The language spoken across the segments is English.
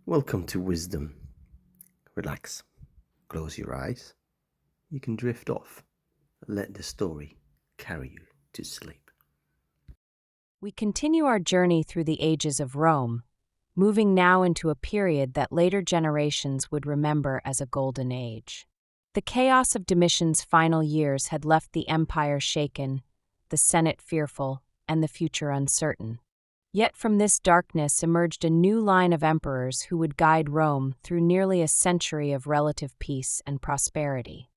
Welcome to Wisdom. Relax, close your eyes. You can drift off. Let the story carry you to sleep. We continue our journey through the ages of Rome, moving now into a period that later generations would remember as a golden age. The chaos of Domitian's final years had left the empire shaken, the Senate fearful, and the future uncertain. Yet from this darkness emerged a new line of emperors who would guide Rome through nearly a century of relative peace and prosperity.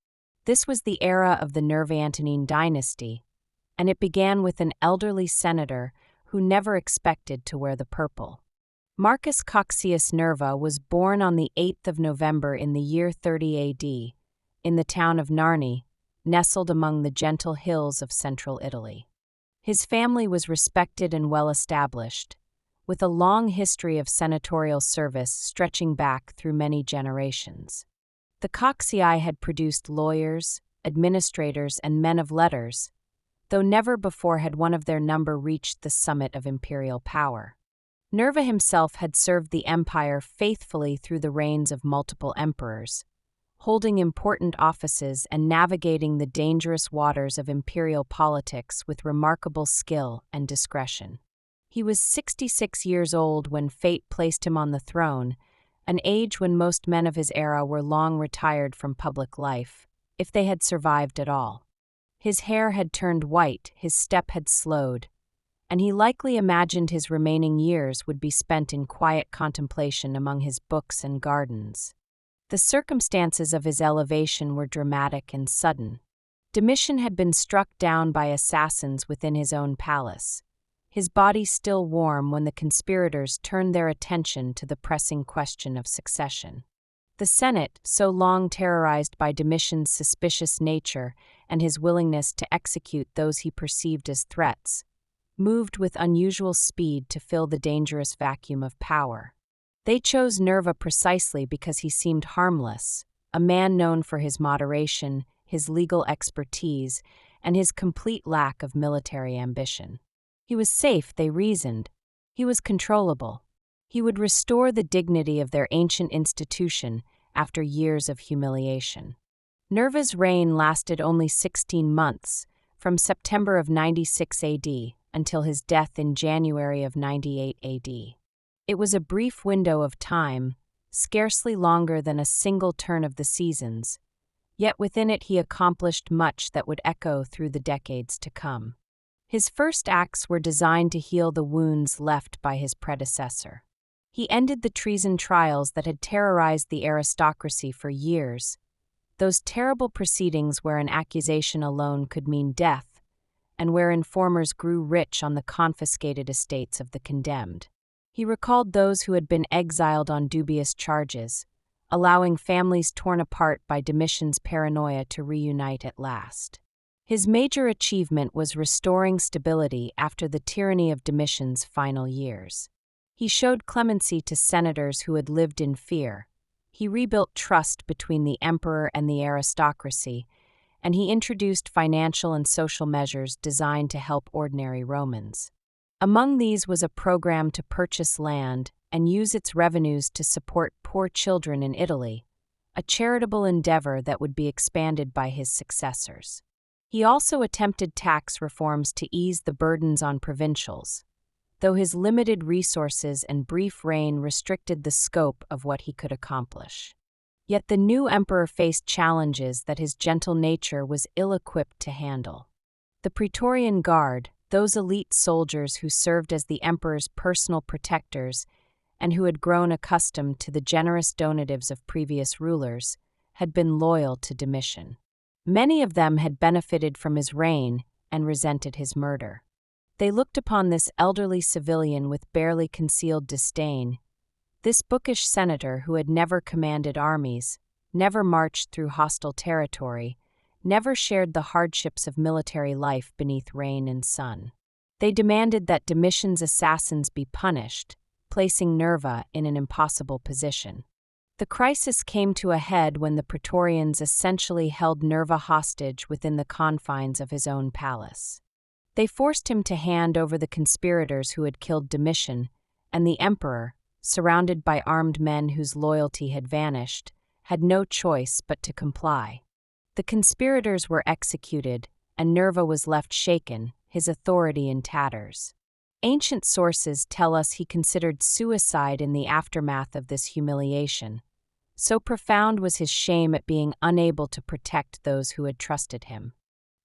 This was the era of the Nerva-Antonine dynasty, and it began with an elderly senator who never expected to wear the purple. Marcus Cocceius Nerva was born on the 8th of November in the year 30 AD, in the town of Narni, nestled among the gentle hills of central Italy. His family was respected and well-established, with a long history of senatorial service stretching back through many generations. The Coccei had produced lawyers, administrators, and men of letters, though never before had one of their number reached the summit of imperial power. Nerva himself had served the empire faithfully through the reigns of multiple emperors, holding important offices and navigating the dangerous waters of imperial politics with remarkable skill and discretion. He was 66 years old when fate placed him on the throne, an age when most men of his era were long retired from public life, if they had survived at all. His hair had turned white, his step had slowed, and he likely imagined his remaining years would be spent in quiet contemplation among his books and gardens. The circumstances of his elevation were dramatic and sudden. Domitian had been struck down by assassins within his own palace, his body still warm when the conspirators turned their attention to the pressing question of succession. The Senate, so long terrorized by Domitian's suspicious nature and his willingness to execute those he perceived as threats, moved with unusual speed to fill the dangerous vacuum of power. They chose Nerva precisely because he seemed harmless, a man known for his moderation, his legal expertise, and his complete lack of military ambition. He was safe, they reasoned. He was controllable. He would restore the dignity of their ancient institution after years of humiliation. Nerva's reign lasted only 16 months, from September of 96 AD until his death in January of 98 AD. It was a brief window of time, scarcely longer than a single turn of the seasons, yet within it he accomplished much that would echo through the decades to come. His first acts were designed to heal the wounds left by his predecessor. He ended the treason trials that had terrorized the aristocracy for years, those terrible proceedings where an accusation alone could mean death, and where informers grew rich on the confiscated estates of the condemned. He recalled those who had been exiled on dubious charges, allowing families torn apart by Domitian's paranoia to reunite at last. His major achievement was restoring stability after the tyranny of Domitian's final years. He showed clemency to senators who had lived in fear. He rebuilt trust between the emperor and the aristocracy, and he introduced financial and social measures designed to help ordinary Romans. Among these was a program to purchase land and use its revenues to support poor children in Italy, a charitable endeavor that would be expanded by his successors. He also attempted tax reforms to ease the burdens on provincials, though his limited resources and brief reign restricted the scope of what he could accomplish. Yet the new emperor faced challenges that his gentle nature was ill-equipped to handle. The Praetorian Guard, those elite soldiers who served as the emperor's personal protectors and who had grown accustomed to the generous donatives of previous rulers, had been loyal to Domitian. Many of them had benefited from his reign and resented his murder. They looked upon this elderly civilian with barely concealed disdain. This bookish senator who had never commanded armies, never marched through hostile territory, never shared the hardships of military life beneath rain and sun. They demanded that Domitian's assassins be punished, placing Nerva in an impossible position. The crisis came to a head when the Praetorians essentially held Nerva hostage within the confines of his own palace. They forced him to hand over the conspirators who had killed Domitian, and the emperor, surrounded by armed men whose loyalty had vanished, had no choice but to comply. The conspirators were executed, and Nerva was left shaken, his authority in tatters. Ancient sources tell us he considered suicide in the aftermath of this humiliation. So profound was his shame at being unable to protect those who had trusted him.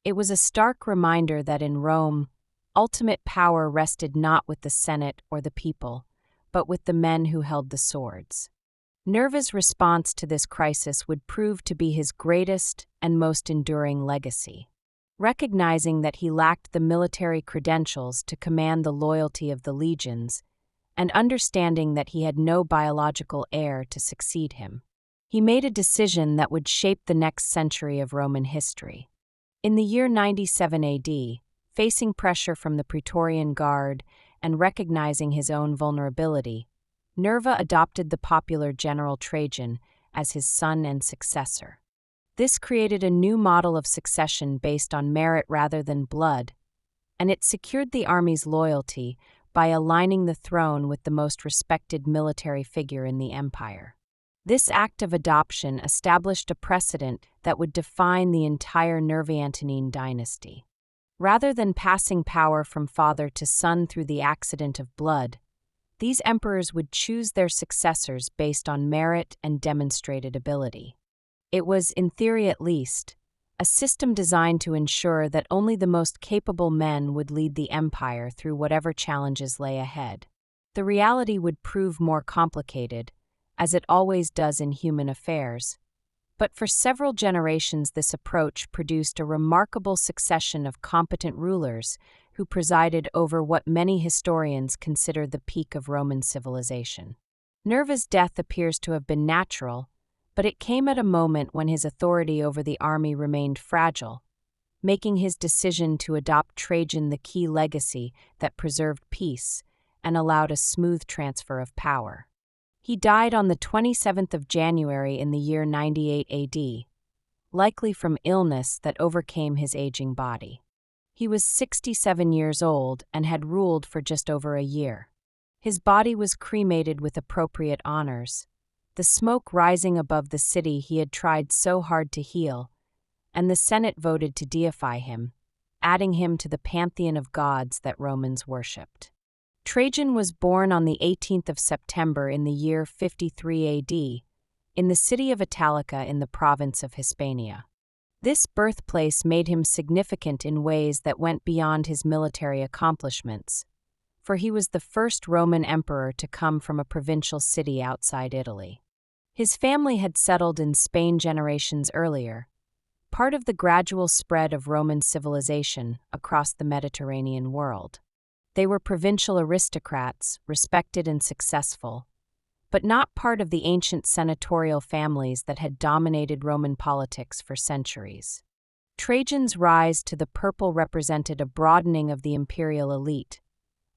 It was a stark reminder that in Rome, ultimate power rested not with the Senate or the people, but with the men who held the swords. Nerva's response to this crisis would prove to be his greatest and most enduring legacy. Recognizing that he lacked the military credentials to command the loyalty of the legions, and understanding that he had no biological heir to succeed him, he made a decision that would shape the next century of Roman history. In the year 97 AD, facing pressure from the Praetorian Guard and recognizing his own vulnerability, Nerva adopted the popular general Trajan as his son and successor. This created a new model of succession based on merit rather than blood, and it secured the army's loyalty by aligning the throne with the most respected military figure in the empire. This act of adoption established a precedent that would define the entire Nerva-Antonine dynasty. Rather than passing power from father to son through the accident of blood, these emperors would choose their successors based on merit and demonstrated ability. It was, in theory at least, a system designed to ensure that only the most capable men would lead the empire through whatever challenges lay ahead. The reality would prove more complicated, as it always does in human affairs, but for several generations this approach produced a remarkable succession of competent rulers who presided over what many historians consider the peak of Roman civilization. Nerva's death appears to have been natural, but it came at a moment when his authority over the army remained fragile, making his decision to adopt Trajan the key legacy that preserved peace and allowed a smooth transfer of power. He died on the 27th of January in the year 98 AD, likely from illness that overcame his aging body. He was 67 years old and had ruled for just over a year. His body was cremated with appropriate honors, the smoke rising above the city he had tried so hard to heal, and the Senate voted to deify him, adding him to the pantheon of gods that Romans worshipped. Trajan was born on the 18th of September in the year 53 AD, in the city of Italica in the province of Hispania. This birthplace made him significant in ways that went beyond his military accomplishments, for he was the first Roman emperor to come from a provincial city outside Italy. His family had settled in Spain generations earlier, part of the gradual spread of Roman civilization across the Mediterranean world. They were provincial aristocrats, respected and successful, but not part of the ancient senatorial families that had dominated Roman politics for centuries. Trajan's rise to the purple represented a broadening of the imperial elite,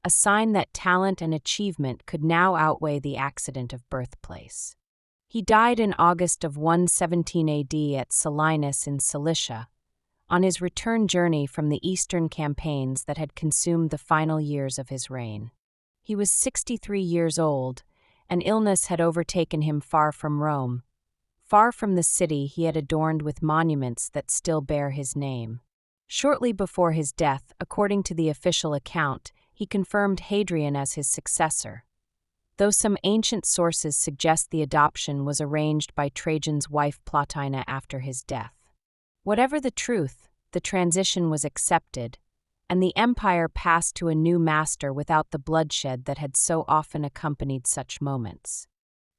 a sign that talent and achievement could now outweigh the accident of birthplace. He died in August of 117 AD at Selinus in Cilicia, on his return journey from the eastern campaigns that had consumed the final years of his reign. He was 63 years old, and illness had overtaken him far from Rome, far from the city he had adorned with monuments that still bear his name. Shortly before his death, according to the official account, he confirmed Hadrian as his successor, though some ancient sources suggest the adoption was arranged by Trajan's wife Plotina after his death. Whatever the truth, the transition was accepted, and the empire passed to a new master without the bloodshed that had so often accompanied such moments.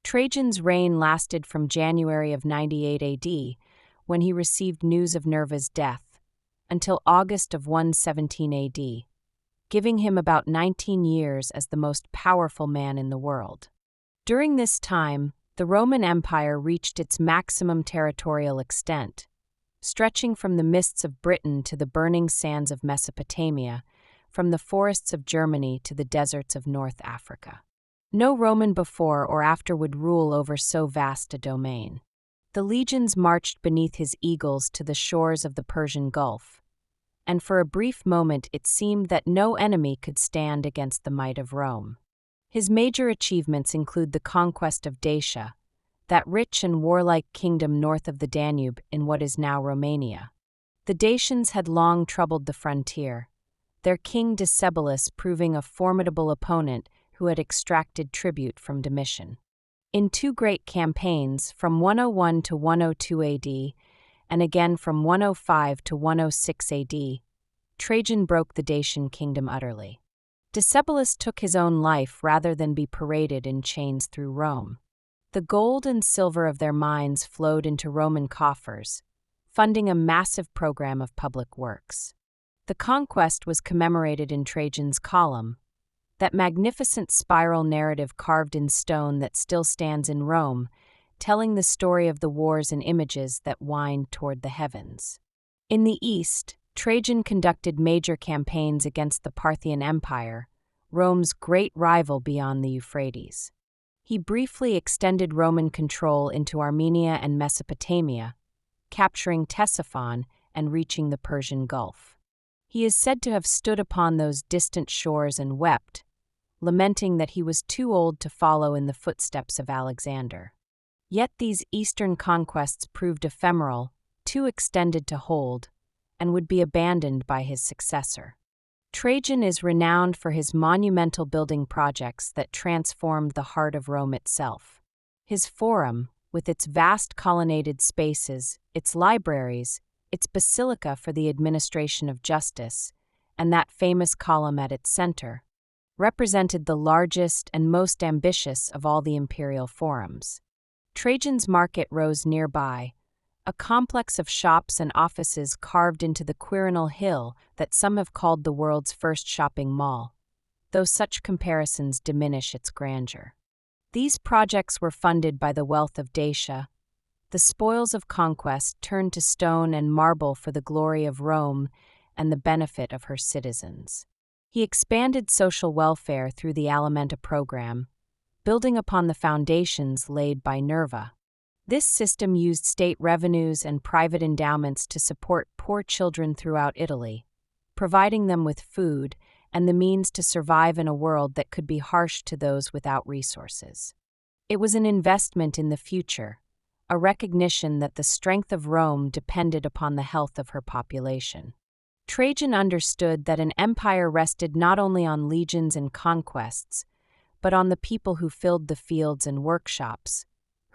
Trajan's reign lasted from January of 98 AD, when he received news of Nerva's death, until August of 117 AD, giving him about 19 years as the most powerful man in the world. During this time, the Roman Empire reached its maximum territorial extent, stretching from the mists of Britain to the burning sands of Mesopotamia, from the forests of Germany to the deserts of North Africa. No Roman before or after would rule over so vast a domain. The legions marched beneath his eagles to the shores of the Persian Gulf, and for a brief moment it seemed that no enemy could stand against the might of Rome. His major achievements include the conquest of Dacia, that rich and warlike kingdom north of the Danube in what is now Romania. The Dacians had long troubled the frontier, their king Decebalus proving a formidable opponent who had extracted tribute from Domitian. In two great campaigns, from 101 to 102 AD, and again from 105 to 106 AD, Trajan broke the Dacian kingdom utterly. Decebalus took his own life rather than be paraded in chains through Rome. The gold and silver of their mines flowed into Roman coffers, funding a massive program of public works. The conquest was commemorated in Trajan's Column, that magnificent spiral narrative carved in stone that still stands in Rome, telling the story of the wars and images that wind toward the heavens. In the east, Trajan conducted major campaigns against the Parthian Empire, Rome's great rival beyond the Euphrates. He briefly extended Roman control into Armenia and Mesopotamia, capturing Ctesiphon and reaching the Persian Gulf. He is said to have stood upon those distant shores and wept, lamenting that he was too old to follow in the footsteps of Alexander. Yet these eastern conquests proved ephemeral, too extended to hold, and would be abandoned by his successor. Trajan is renowned for his monumental building projects that transformed the heart of Rome itself. His Forum, with its vast colonnaded spaces, its libraries, its basilica for the administration of justice, and that famous column at its center, represented the largest and most ambitious of all the imperial forums. Trajan's market rose nearby, a complex of shops and offices carved into the Quirinal Hill that some have called the world's first shopping mall, though such comparisons diminish its grandeur. These projects were funded by the wealth of Dacia, the spoils of conquest turned to stone and marble for the glory of Rome and the benefit of her citizens. He expanded social welfare through the Alimenta program, building upon the foundations laid by Nerva. This system used state revenues and private endowments to support poor children throughout Italy, providing them with food and the means to survive in a world that could be harsh to those without resources. It was an investment in the future, a recognition that the strength of Rome depended upon the health of her population. Trajan understood that an empire rested not only on legions and conquests, but on the people who filled the fields and workshops,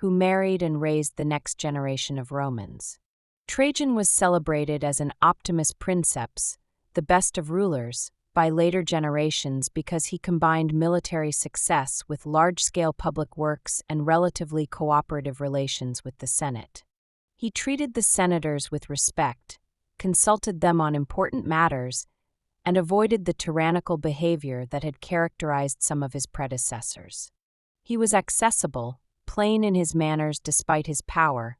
who married and raised the next generation of Romans. Trajan was celebrated as an optimus princeps, the best of rulers, by later generations because he combined military success with large-scale public works and relatively cooperative relations with the Senate. He treated the senators with respect, consulted them on important matters, and avoided the tyrannical behavior that had characterized some of his predecessors. He was accessible, plain in his manners despite his power,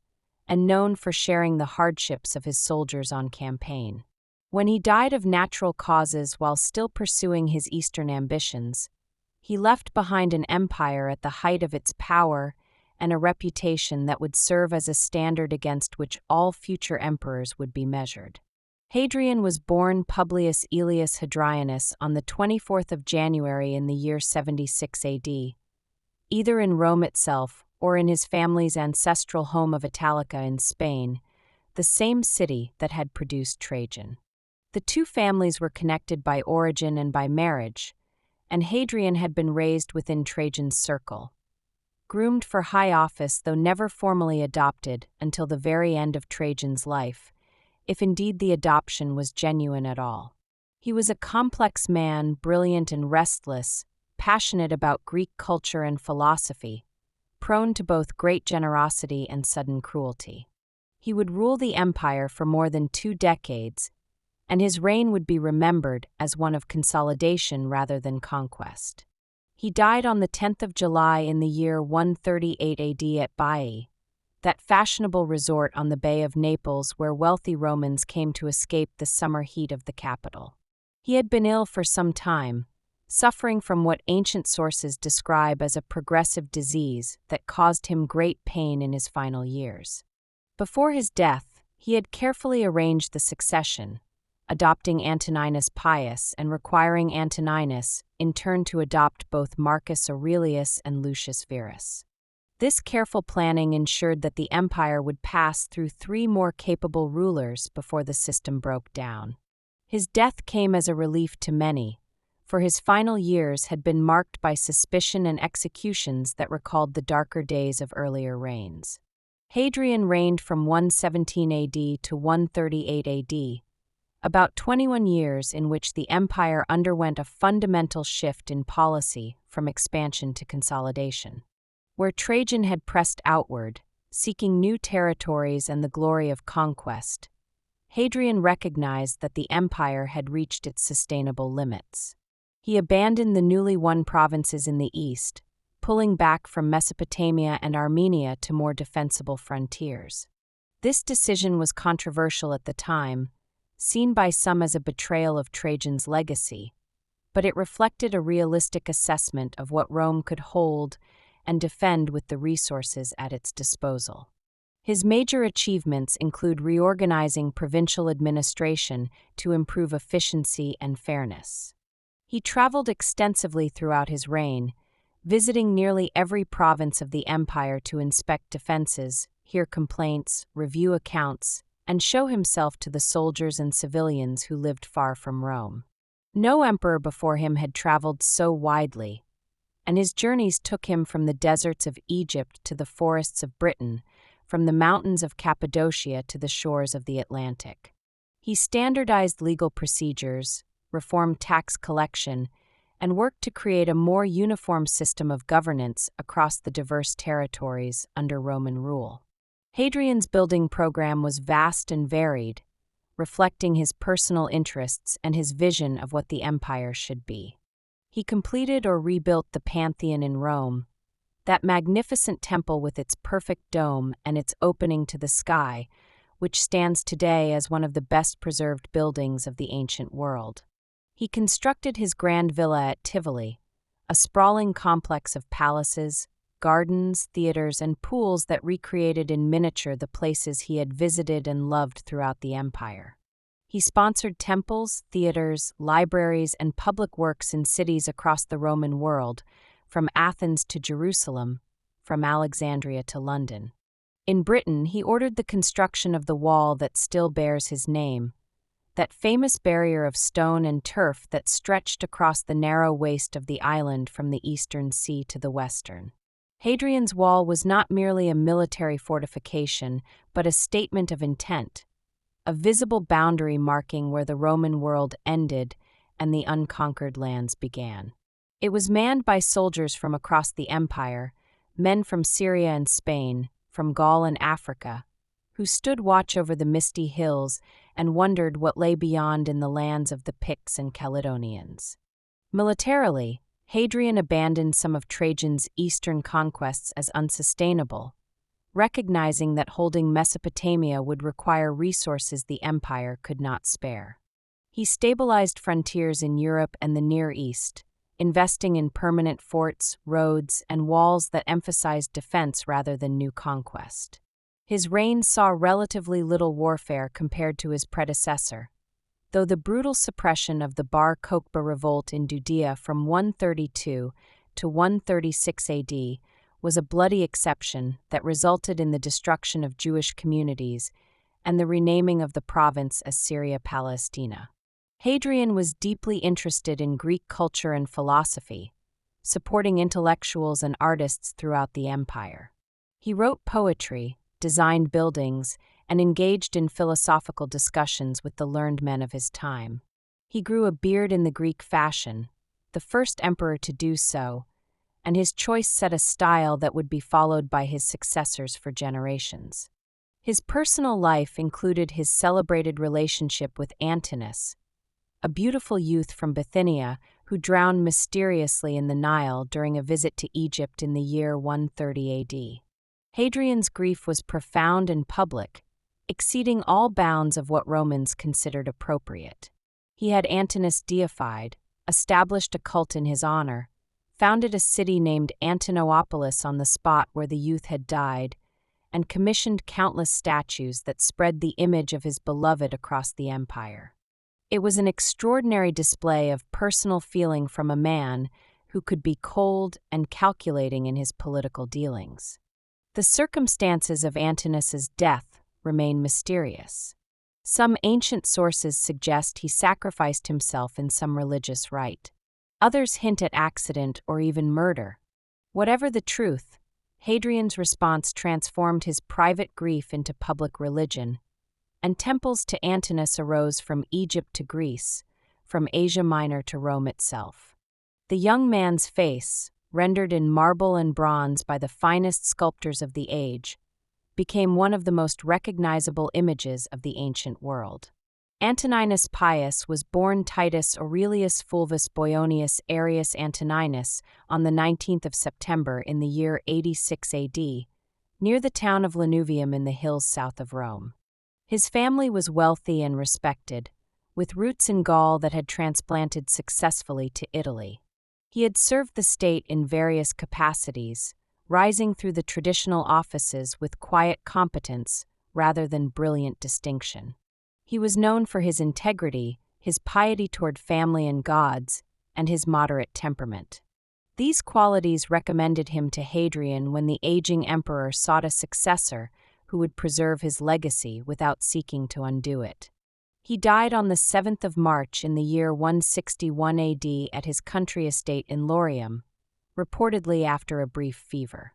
and known for sharing the hardships of his soldiers on campaign. When he died of natural causes while still pursuing his eastern ambitions, he left behind an empire at the height of its power and a reputation that would serve as a standard against which all future emperors would be measured. Hadrian was born Publius Aelius Hadrianus on the 24th of January in the year 76 AD, either in Rome itself or in his family's ancestral home of Italica in Spain, the same city that had produced Trajan. The two families were connected by origin and by marriage, and Hadrian had been raised within Trajan's circle. Groomed for high office though never formally adopted until the very end of Trajan's life, if indeed the adoption was genuine at all. He was a complex man, brilliant and restless, passionate about Greek culture and philosophy, prone to both great generosity and sudden cruelty. He would rule the empire for more than 2 decades, and his reign would be remembered as one of consolidation rather than conquest. He died on the 10th of July in the year 138 AD at Baiae, that fashionable resort on the Bay of Naples where wealthy Romans came to escape the summer heat of the capital. He had been ill for some time, suffering from what ancient sources describe as a progressive disease that caused him great pain in his final years. Before his death, he had carefully arranged the succession, adopting Antoninus Pius and requiring Antoninus, in turn, to adopt both Marcus Aurelius and Lucius Verus. This careful planning ensured that the empire would pass through 3 more capable rulers before the system broke down. His death came as a relief to many, for his final years had been marked by suspicion and executions that recalled the darker days of earlier reigns. Hadrian reigned from 117 AD to 138 AD, about 21 years in which the empire underwent a fundamental shift in policy from expansion to consolidation. Where Trajan had pressed outward, seeking new territories and the glory of conquest, Hadrian recognized that the empire had reached its sustainable limits. He abandoned the newly won provinces in the east, pulling back from Mesopotamia and Armenia to more defensible frontiers. This decision was controversial at the time, seen by some as a betrayal of Trajan's legacy, but it reflected a realistic assessment of what Rome could hold and defend with the resources at its disposal. His major achievements include reorganizing provincial administration to improve efficiency and fairness. He traveled extensively throughout his reign, visiting nearly every province of the empire to inspect defenses, hear complaints, review accounts, and show himself to the soldiers and civilians who lived far from Rome. No emperor before him had traveled so widely, and his journeys took him from the deserts of Egypt to the forests of Britain, from the mountains of Cappadocia to the shores of the Atlantic. He standardized legal procedures, reformed tax collection, and worked to create a more uniform system of governance across the diverse territories under Roman rule. Hadrian's building program was vast and varied, reflecting his personal interests and his vision of what the empire should be. He completed or rebuilt the Pantheon in Rome, that magnificent temple with its perfect dome and its opening to the sky, which stands today as one of the best-preserved buildings of the ancient world. He constructed his grand villa at Tivoli, a sprawling complex of palaces, gardens, theaters, and pools that recreated in miniature the places he had visited and loved throughout the empire. He sponsored temples, theaters, libraries, and public works in cities across the Roman world, from Athens to Jerusalem, from Alexandria to London. In Britain, he ordered the construction of the wall that still bears his name, that famous barrier of stone and turf that stretched across the narrow waist of the island from the eastern sea to the western. Hadrian's Wall was not merely a military fortification, but a statement of intent, a visible boundary marking where the Roman world ended and the unconquered lands began. It was manned by soldiers from across the empire, men from Syria and Spain, from Gaul and Africa, who stood watch over the misty hills and wondered what lay beyond in the lands of the Picts and Caledonians. Militarily, Hadrian abandoned some of Trajan's eastern conquests as unsustainable, recognizing that holding Mesopotamia would require resources the empire could not spare. He stabilized frontiers in Europe and the Near East, investing in permanent forts, roads, and walls that emphasized defense rather than new conquest. His reign saw relatively little warfare compared to his predecessor, though the brutal suppression of the Bar Kokhba revolt in Judea from 132 to 136 AD was a bloody exception that resulted in the destruction of Jewish communities and the renaming of the province as Syria Palestina. Hadrian was deeply interested in Greek culture and philosophy, supporting intellectuals and artists throughout the empire. He wrote poetry, designed buildings, and engaged in philosophical discussions with the learned men of his time. He grew a beard in the Greek fashion, the first emperor to do so, and his choice set a style that would be followed by his successors for generations. His personal life included his celebrated relationship with Antinous, a beautiful youth from Bithynia who drowned mysteriously in the Nile during a visit to Egypt in the year 130 AD. Hadrian's grief was profound and public, exceeding all bounds of what Romans considered appropriate. He had Antinous deified, established a cult in his honor, founded a city named Antinopolis on the spot where the youth had died, and commissioned countless statues that spread the image of his beloved across the empire. It was an extraordinary display of personal feeling from a man who could be cold and calculating in his political dealings. The circumstances of Antinous' death remain mysterious. Some ancient sources suggest he sacrificed himself in some religious rite. Others hint at accident or even murder. Whatever the truth, Hadrian's response transformed his private grief into public religion, and temples to Antinous arose from Egypt to Greece, from Asia Minor to Rome itself. The young man's face, rendered in marble and bronze by the finest sculptors of the age, became one of the most recognizable images of the ancient world. Antoninus Pius was born Titus Aurelius Fulvus Boionius Arius Antoninus on the 19th of September in the year 86 AD, near the town of Lanuvium in the hills south of Rome. His family was wealthy and respected, with roots in Gaul that had transplanted successfully to Italy. He had served the state in various capacities, rising through the traditional offices with quiet competence rather than brilliant distinction. He was known for his integrity, his piety toward family and gods, and his moderate temperament. These qualities recommended him to Hadrian when the aging emperor sought a successor who would preserve his legacy without seeking to undo it. He died on the 7th of March in the year 161 AD at his country estate in Laurium, reportedly after a brief fever.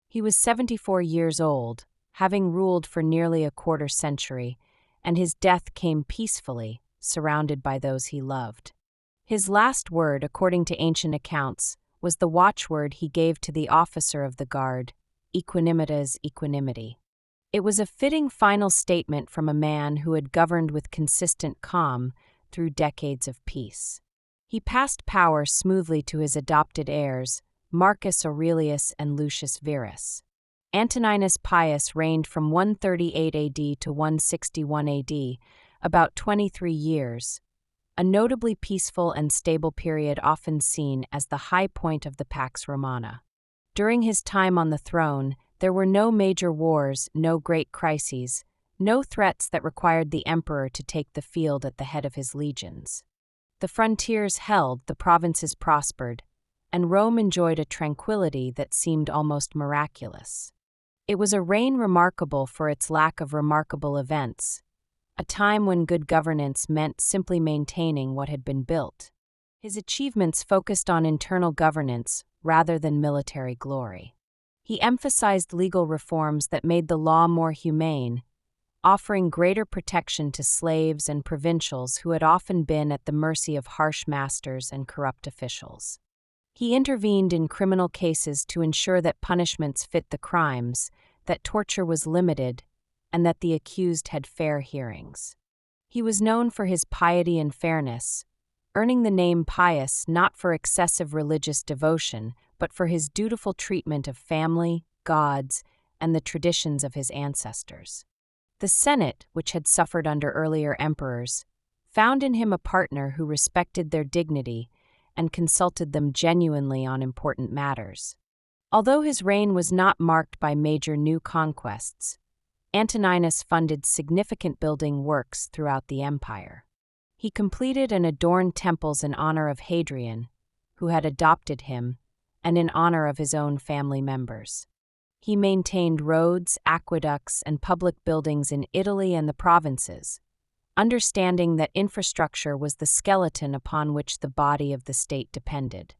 He was 74 years old, having ruled for nearly a quarter century, and his death came peacefully, surrounded by those he loved. His last word, according to ancient accounts, was the watchword he gave to the officer of the guard, equanimitas equanimity. It was a fitting final statement from a man who had governed with consistent calm through decades of peace. He passed power smoothly to his adopted heirs, Marcus Aurelius and Lucius Verus. Antoninus Pius reigned from 138 AD to 161 AD, about 23 years, a notably peaceful and stable period often seen as the high point of the Pax Romana. During his time on the throne, there were no major wars, no great crises, no threats that required the emperor to take the field at the head of his legions. The frontiers held, the provinces prospered, and Rome enjoyed a tranquility that seemed almost miraculous. It was a reign remarkable for its lack of remarkable events, a time when good governance meant simply maintaining what had been built. His achievements focused on internal governance rather than military glory. He emphasized legal reforms that made the law more humane, offering greater protection to slaves and provincials who had often been at the mercy of harsh masters and corrupt officials. He intervened in criminal cases to ensure that punishments fit the crimes, that torture was limited, and that the accused had fair hearings. He was known for his piety and fairness, earning the name Pius not for excessive religious devotion, but for his dutiful treatment of family, gods, and the traditions of his ancestors. The Senate, which had suffered under earlier emperors, found in him a partner who respected their dignity and consulted them genuinely on important matters. Although his reign was not marked by major new conquests, Antoninus funded significant building works throughout the empire. He completed and adorned temples in honor of Hadrian, who had adopted him, and in honor of his own family members. He maintained roads, aqueducts, and public buildings in Italy and the provinces, understanding that infrastructure was the skeleton upon which the body of the state depended.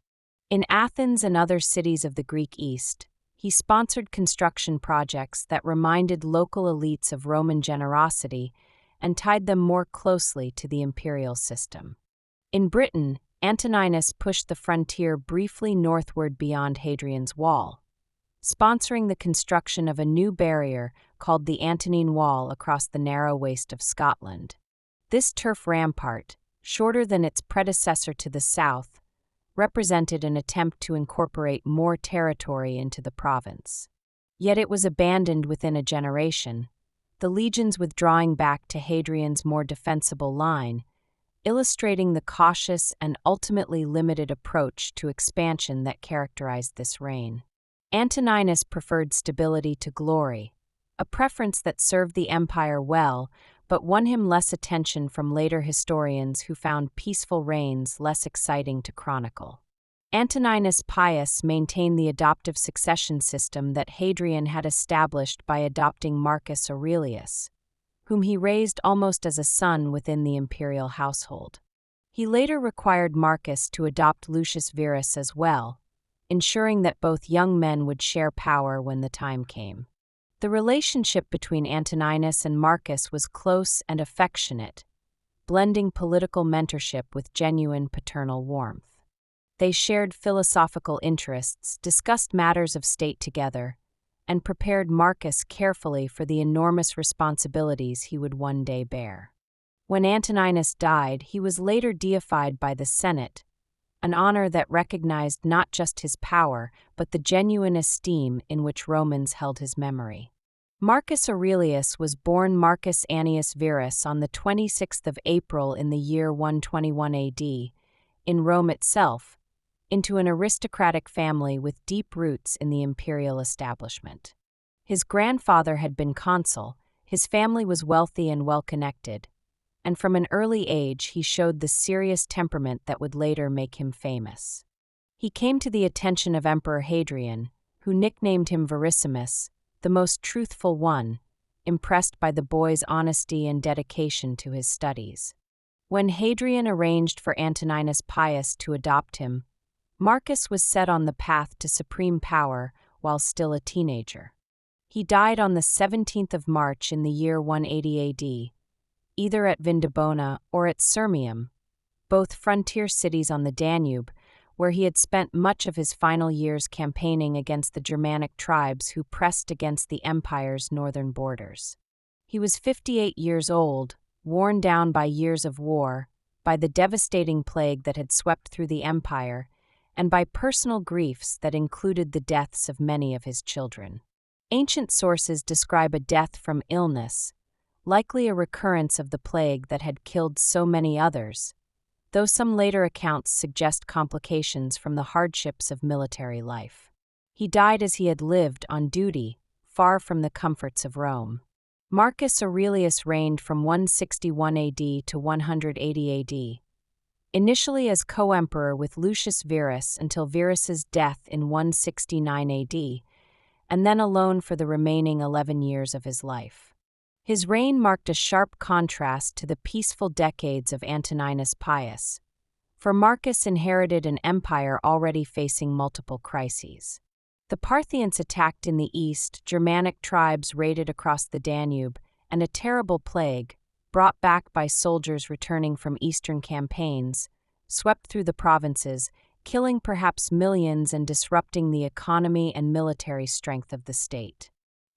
In Athens and other cities of the Greek East, he sponsored construction projects that reminded local elites of Roman generosity and tied them more closely to the imperial system. In Britain, Antoninus pushed the frontier briefly northward beyond Hadrian's Wall, sponsoring the construction of a new barrier called the Antonine Wall across the narrow waste of Scotland. This turf rampart, shorter than its predecessor to the south, represented an attempt to incorporate more territory into the province. Yet it was abandoned within a generation, the legions withdrawing back to Hadrian's more defensible line, illustrating the cautious and ultimately limited approach to expansion that characterized this reign. Antoninus preferred stability to glory, a preference that served the empire well but won him less attention from later historians who found peaceful reigns less exciting to chronicle. Antoninus Pius maintained the adoptive succession system that Hadrian had established by adopting Marcus Aurelius, whom he raised almost as a son within the imperial household. He later required Marcus to adopt Lucius Verus as well, ensuring that both young men would share power when the time came. The relationship between Antoninus and Marcus was close and affectionate, blending political mentorship with genuine paternal warmth. They shared philosophical interests, discussed matters of state together, and prepared Marcus carefully for the enormous responsibilities he would one day bear. When Antoninus died, he was later deified by the Senate, an honor that recognized not just his power, but the genuine esteem in which Romans held his memory. Marcus Aurelius was born Marcus Annius Verus on the 26th of April in the year 121 AD, in Rome itself, into an aristocratic family with deep roots in the imperial establishment. His grandfather had been consul, his family was wealthy and well-connected, and from an early age he showed the serious temperament that would later make him famous. He came to the attention of Emperor Hadrian, who nicknamed him Verissimus, the most truthful one, impressed by the boy's honesty and dedication to his studies. When Hadrian arranged for Antoninus Pius to adopt him, Marcus was set on the path to supreme power while still a teenager. He died on the 17th of March in the year 180 AD, either at Vindobona or at Sirmium, both frontier cities on the Danube, where he had spent much of his final years campaigning against the Germanic tribes who pressed against the empire's northern borders. He was 58 years old, worn down by years of war, by the devastating plague that had swept through the empire, and by personal griefs that included the deaths of many of his children. Ancient sources describe a death from illness, likely a recurrence of the plague that had killed so many others, though some later accounts suggest complications from the hardships of military life. He died as he had lived, on duty, far from the comforts of Rome. Marcus Aurelius reigned from 161 AD to 180 AD. Initially as co-emperor with Lucius Verus until Verus's death in 169 AD, and then alone for the remaining 11 years of his life. His reign marked a sharp contrast to the peaceful decades of Antoninus Pius, for Marcus inherited an empire already facing multiple crises. The Parthians attacked in the east, Germanic tribes raided across the Danube, and a terrible plague, brought back by soldiers returning from eastern campaigns, swept through the provinces, killing perhaps millions and disrupting the economy and military strength of the state.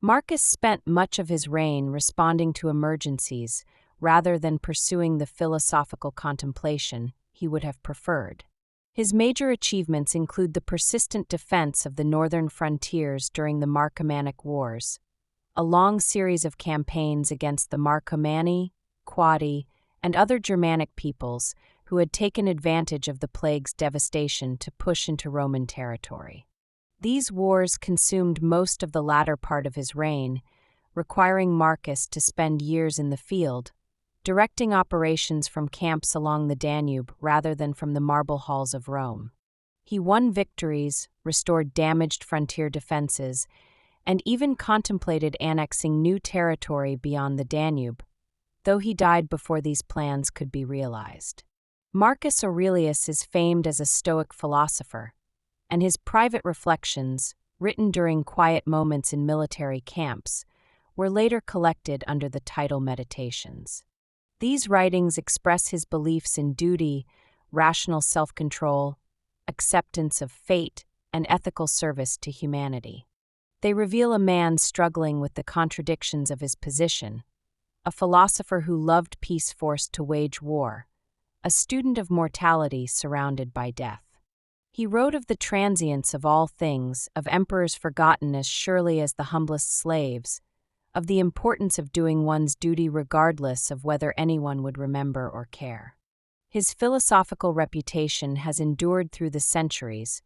Marcus spent much of his reign responding to emergencies rather than pursuing the philosophical contemplation he would have preferred. His major achievements include the persistent defense of the northern frontiers during the Marcomannic Wars, a long series of campaigns against the Marcomanni, Quadi, and other Germanic peoples who had taken advantage of the plague's devastation to push into Roman territory. These wars consumed most of the latter part of his reign, requiring Marcus to spend years in the field, directing operations from camps along the Danube rather than from the marble halls of Rome. He won victories, restored damaged frontier defenses, and even contemplated annexing new territory beyond the Danube, though he died before these plans could be realized. Marcus Aurelius is famed as a Stoic philosopher, and his private reflections, written during quiet moments in military camps, were later collected under the title Meditations. These writings express his beliefs in duty, rational self-control, acceptance of fate, and ethical service to humanity. They reveal a man struggling with the contradictions of his position, a philosopher who loved peace forced to wage war, a student of mortality surrounded by death. He wrote of the transience of all things, of emperors forgotten as surely as the humblest slaves, of the importance of doing one's duty regardless of whether anyone would remember or care. His philosophical reputation has endured through the centuries,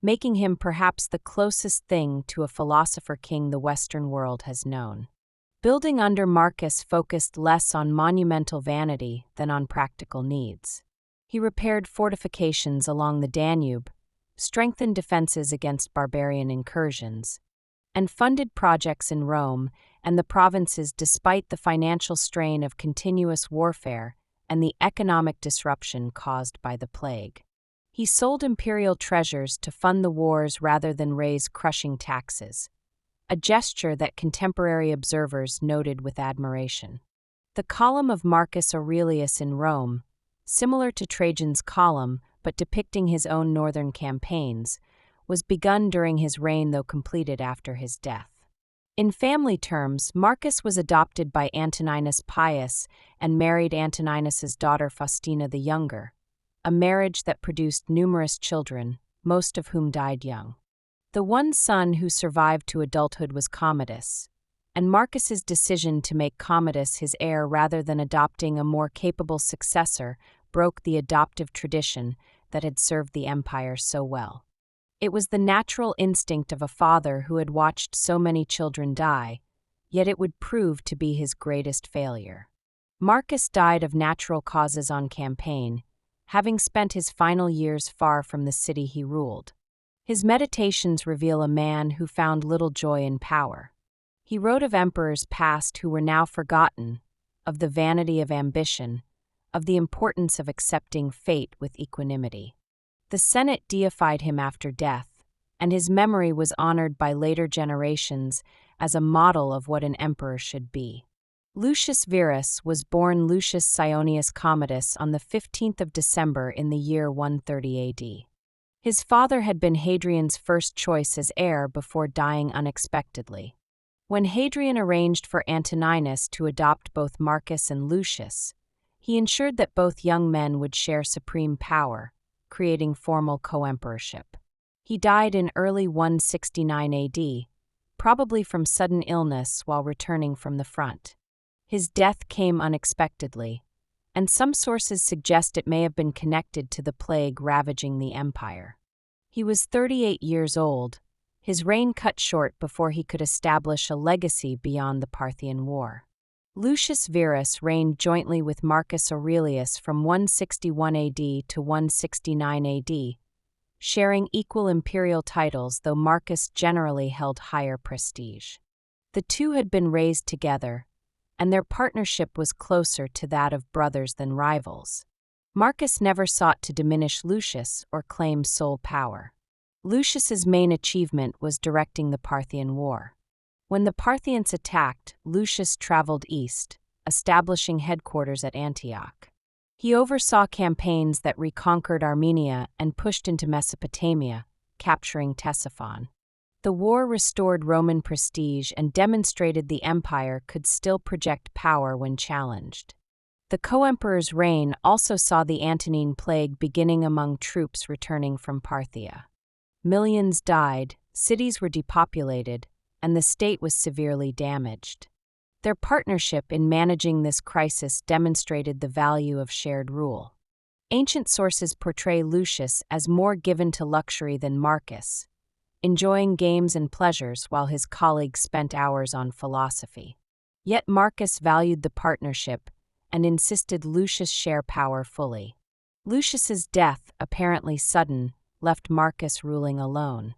making him perhaps the closest thing to a philosopher king the Western world has known. building under Marcus focused less on monumental vanity than on practical needs. He repaired fortifications along the Danube, strengthened defenses against barbarian incursions, and funded projects in Rome and the provinces despite the financial strain of continuous warfare and the economic disruption caused by the plague. He sold imperial treasures to fund the wars rather than raise crushing taxes, a gesture that contemporary observers noted with admiration. The column of Marcus Aurelius in Rome, similar to Trajan's column but depicting his own northern campaigns, was begun during his reign though completed after his death. In family terms, Marcus was adopted by Antoninus Pius and married Antoninus's daughter Faustina the Younger, a marriage that produced numerous children, most of whom died young. The one son who survived to adulthood was Commodus, and Marcus's decision to make Commodus his heir rather than adopting a more capable successor broke the adoptive tradition that had served the empire so well. It was the natural instinct of a father who had watched so many children die, yet it would prove to be his greatest failure. Marcus died of natural causes on campaign, having spent his final years far from the city he ruled. His meditations reveal a man who found little joy in power. He wrote of emperors past who were now forgotten, of the vanity of ambition, of the importance of accepting fate with equanimity. The Senate deified him after death, and his memory was honored by later generations as a model of what an emperor should be. Lucius Verus was born Lucius Sionius Commodus on the 15th of December in the year 130 AD. His father had been Hadrian's first choice as heir before dying unexpectedly. When Hadrian arranged for Antoninus to adopt both Marcus and Lucius, he ensured that both young men would share supreme power, creating formal co-emperorship. He died in early 169 AD, probably from sudden illness while returning from the front. His death came unexpectedly, and some sources suggest it may have been connected to the plague ravaging the empire. He was 38 years old, his reign cut short before he could establish a legacy beyond the Parthian War. Lucius Verus reigned jointly with Marcus Aurelius from 161 AD to 169 AD, sharing equal imperial titles though Marcus generally held higher prestige. The two had been raised together, and their partnership was closer to that of brothers than rivals. Marcus never sought to diminish Lucius or claim sole power. Lucius's main achievement was directing the Parthian War. When the Parthians attacked, Lucius traveled east, establishing headquarters at Antioch. He oversaw campaigns that reconquered Armenia and pushed into Mesopotamia, capturing Ctesiphon. The war restored Roman prestige and demonstrated the empire could still project power when challenged. The co-emperor's reign also saw the Antonine plague beginning among troops returning from Parthia. Millions died, cities were depopulated, and the state was severely damaged. Their partnership in managing this crisis demonstrated the value of shared rule. Ancient sources portray Lucius as more given to luxury than Marcus, enjoying games and pleasures while his colleagues spent hours on philosophy. Yet Marcus valued the partnership and insisted Lucius share power fully. Lucius's death, apparently sudden, left Marcus ruling alone.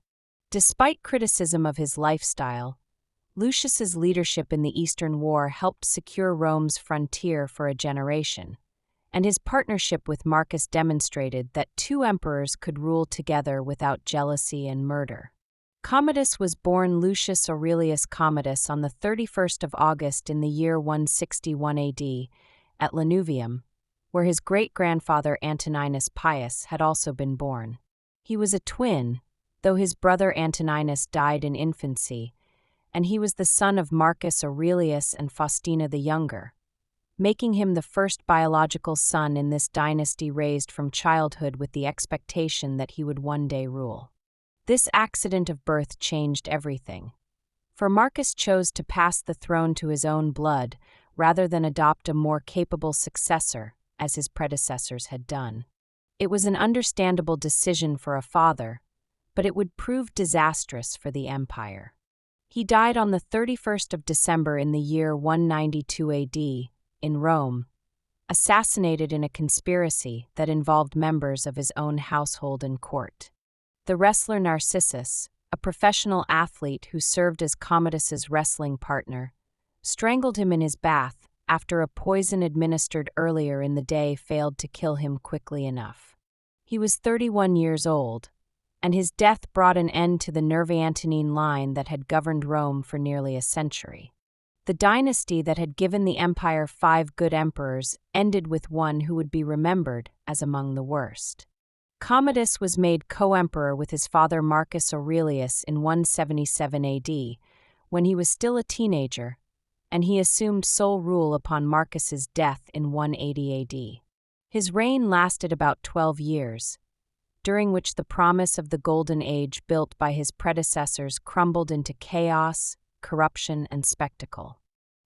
Despite criticism of his lifestyle, Lucius's leadership in the Eastern War helped secure Rome's frontier for a generation, and his partnership with Marcus demonstrated that two emperors could rule together without jealousy and murder. Commodus was born Lucius Aurelius Commodus on the 31st of August in the year 161 AD at Lanuvium, where his great-grandfather Antoninus Pius had also been born. He was a twin, though his brother Antoninus died in infancy, and he was the son of Marcus Aurelius and Faustina the Younger, making him the first biological son in this dynasty raised from childhood with the expectation that he would one day rule. This accident of birth changed everything, for Marcus chose to pass the throne to his own blood rather than adopt a more capable successor, as his predecessors had done. It was an understandable decision for a father, but it would prove disastrous for the empire. He died on the 31st of December in the year 192 AD, in Rome, assassinated in a conspiracy that involved members of his own household and court. The wrestler Narcissus, a professional athlete who served as Commodus's wrestling partner, strangled him in his bath after a poison administered earlier in the day failed to kill him quickly enough. He was 31 years old, and his death brought an end to the Nerva-Antonine line that had governed Rome for nearly a century. The dynasty that had given the empire 5 good emperors ended with one who would be remembered as among the worst. Commodus was made co-emperor with his father Marcus Aurelius in 177 AD, when he was still a teenager, and he assumed sole rule upon Marcus's death in 180 AD. His reign lasted about 12 years, during which the promise of the Golden Age built by his predecessors crumbled into chaos, corruption, and spectacle.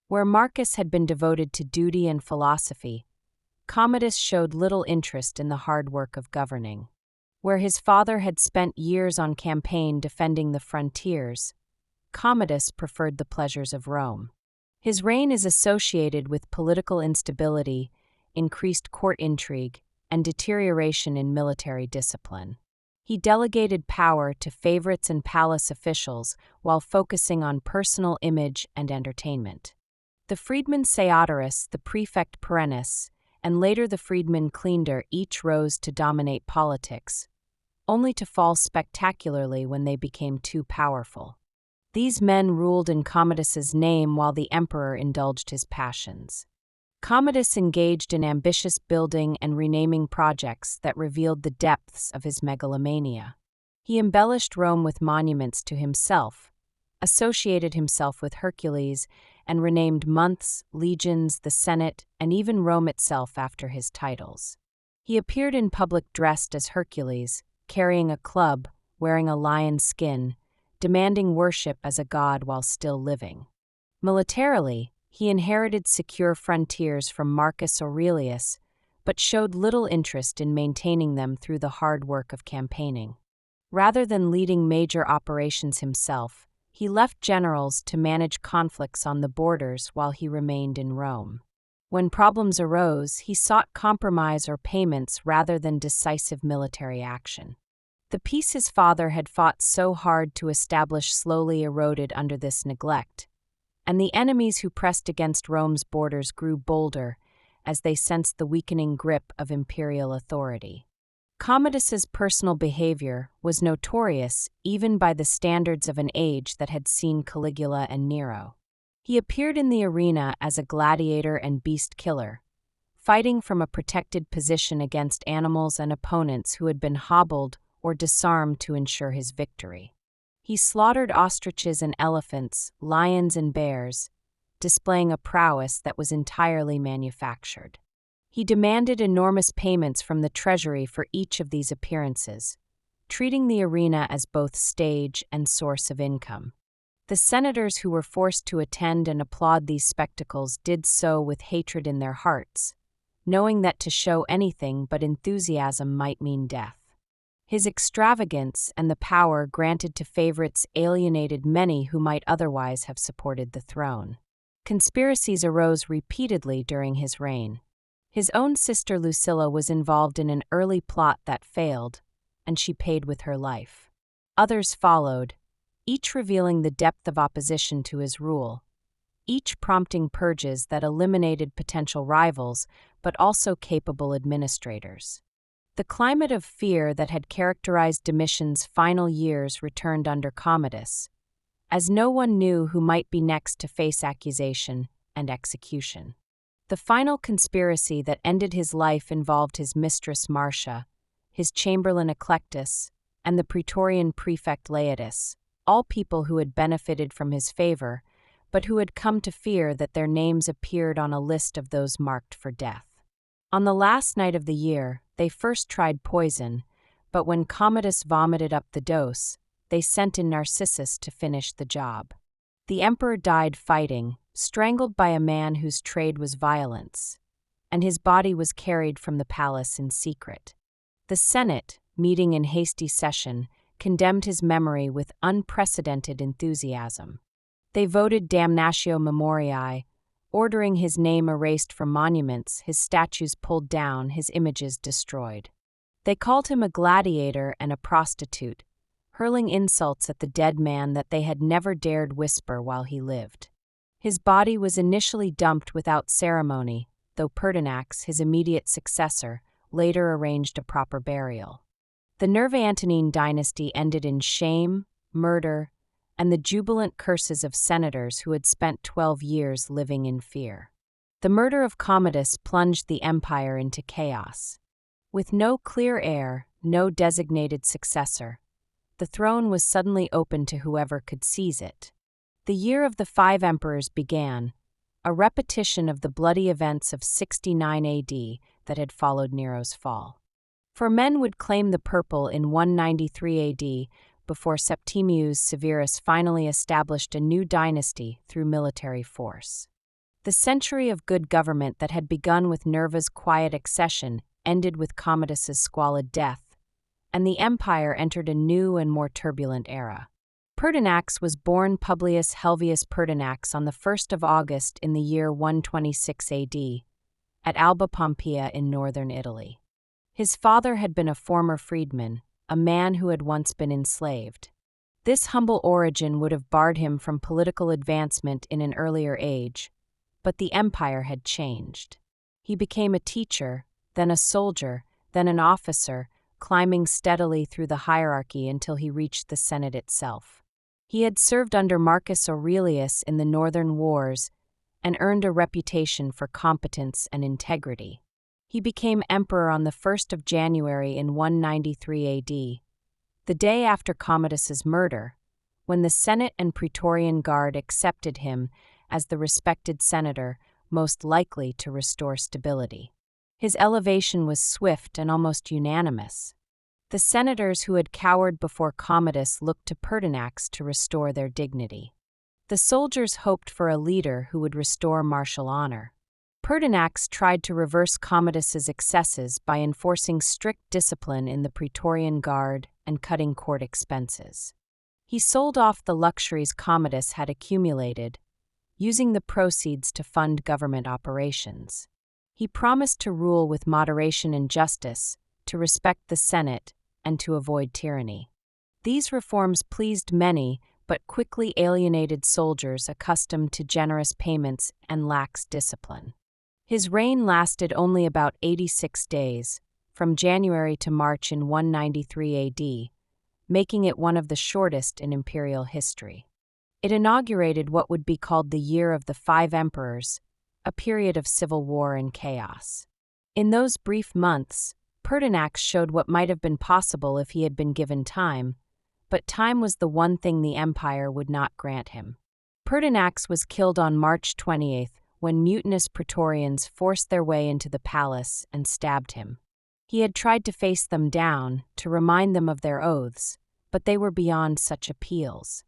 Where Marcus had been devoted to duty and philosophy, Commodus showed little interest in the hard work of governing. Where his father had spent years on campaign defending the frontiers, Commodus preferred the pleasures of Rome. His reign is associated with political instability, increased court intrigue, and deterioration in military discipline. He delegated power to favorites and palace officials while focusing on personal image and entertainment. The freedman Seodorus, the prefect Perennis, and later the freedman Cleander each rose to dominate politics, only to fall spectacularly when they became too powerful. These men ruled in Commodus's name while the emperor indulged his passions. Commodus engaged in ambitious building and renaming projects that revealed the depths of his megalomania. He embellished Rome with monuments to himself, associated himself with Hercules, and renamed months, legions, the Senate, and even Rome itself after his titles. He appeared in public dressed as Hercules, carrying a club, wearing a lion's skin, demanding worship as a god while still living. Militarily, he inherited secure frontiers from Marcus Aurelius, but showed little interest in maintaining them through the hard work of campaigning. Rather than leading major operations himself, he left generals to manage conflicts on the borders while he remained in Rome. When problems arose, he sought compromise or payments rather than decisive military action. The peace his father had fought so hard to establish slowly eroded under this neglect, and the enemies who pressed against Rome's borders grew bolder as they sensed the weakening grip of imperial authority. Commodus's personal behavior was notorious even by the standards of an age that had seen Caligula and Nero. He appeared in the arena as a gladiator and beast killer, fighting from a protected position against animals and opponents who had been hobbled or disarmed to ensure his victory. He slaughtered ostriches and elephants, lions and bears, displaying a prowess that was entirely manufactured. He demanded enormous payments from the treasury for each of these appearances, treating the arena as both stage and source of income. The senators who were forced to attend and applaud these spectacles did so with hatred in their hearts, knowing that to show anything but enthusiasm might mean death. His extravagance and the power granted to favorites alienated many who might otherwise have supported the throne. Conspiracies arose repeatedly during his reign. His own sister Lucilla was involved in an early plot that failed, and she paid with her life. Others followed, each revealing the depth of opposition to his rule, each prompting purges that eliminated potential rivals but also capable administrators. The climate of fear that had characterized Domitian's final years returned under Commodus, as no one knew who might be next to face accusation and execution. The final conspiracy that ended his life involved his mistress Marcia, his chamberlain Eclectus, and the Praetorian prefect Laetus, all people who had benefited from his favor, but who had come to fear that their names appeared on a list of those marked for death. On the last night of the year, they first tried poison, but when Commodus vomited up the dose, they sent in Narcissus to finish the job. The emperor died fighting, strangled by a man whose trade was violence, and his body was carried from the palace in secret. The Senate, meeting in hasty session, condemned his memory with unprecedented enthusiasm. They voted damnatio memoriae, ordering his name erased from monuments, his statues pulled down, his images destroyed. They called him a gladiator and a prostitute, hurling insults at the dead man that they had never dared whisper while he lived. His body was initially dumped without ceremony, though Pertinax, his immediate successor, later arranged a proper burial. The Nerva-Antonine dynasty ended in shame, murder, and the jubilant curses of senators who had spent 12 years living in fear. The murder of Commodus plunged the empire into chaos. With no clear heir, no designated successor, the throne was suddenly open to whoever could seize it. The year of the 5 emperors began, a repetition of the bloody events of 69 AD that had followed Nero's fall. For men would claim the purple in 193 AD before Septimius Severus finally established a new dynasty through military force. The century of good government that had begun with Nerva's quiet accession ended with Commodus's squalid death, and the empire entered a new and more turbulent era. Pertinax was born Publius Helvius Pertinax on the 1st of August in the year 126 AD, at Alba Pompeia in northern Italy. His father had been a former freedman, a man who had once been enslaved. This humble origin would have barred him from political advancement in an earlier age, but the empire had changed. He became a teacher, then a soldier, then an officer, climbing steadily through the hierarchy until he reached the Senate itself. He had served under Marcus Aurelius in the Northern Wars and earned a reputation for competence and integrity. He became emperor on the 1st of January in 193 AD, the day after Commodus's murder, when the Senate and Praetorian Guard accepted him as the respected senator most likely to restore stability. His elevation was swift and almost unanimous. The senators who had cowered before Commodus looked to Pertinax to restore their dignity. The soldiers hoped for a leader who would restore martial honor. Pertinax tried to reverse Commodus's excesses by enforcing strict discipline in the Praetorian Guard and cutting court expenses. He sold off the luxuries Commodus had accumulated, using the proceeds to fund government operations. He promised to rule with moderation and justice, to respect the Senate, and to avoid tyranny. These reforms pleased many, but quickly alienated soldiers accustomed to generous payments and lax discipline. His reign lasted only about 86 days, from January to March in 193 AD, making it one of the shortest in imperial history. It inaugurated what would be called the Year of the 5 Emperors, a period of civil war and chaos. In those brief months, Pertinax showed what might have been possible if he had been given time, but time was the one thing the empire would not grant him. Pertinax was killed on March 28 when mutinous Praetorians forced their way into the palace and stabbed him. He had tried to face them down, to remind them of their oaths, but they were beyond such appeals.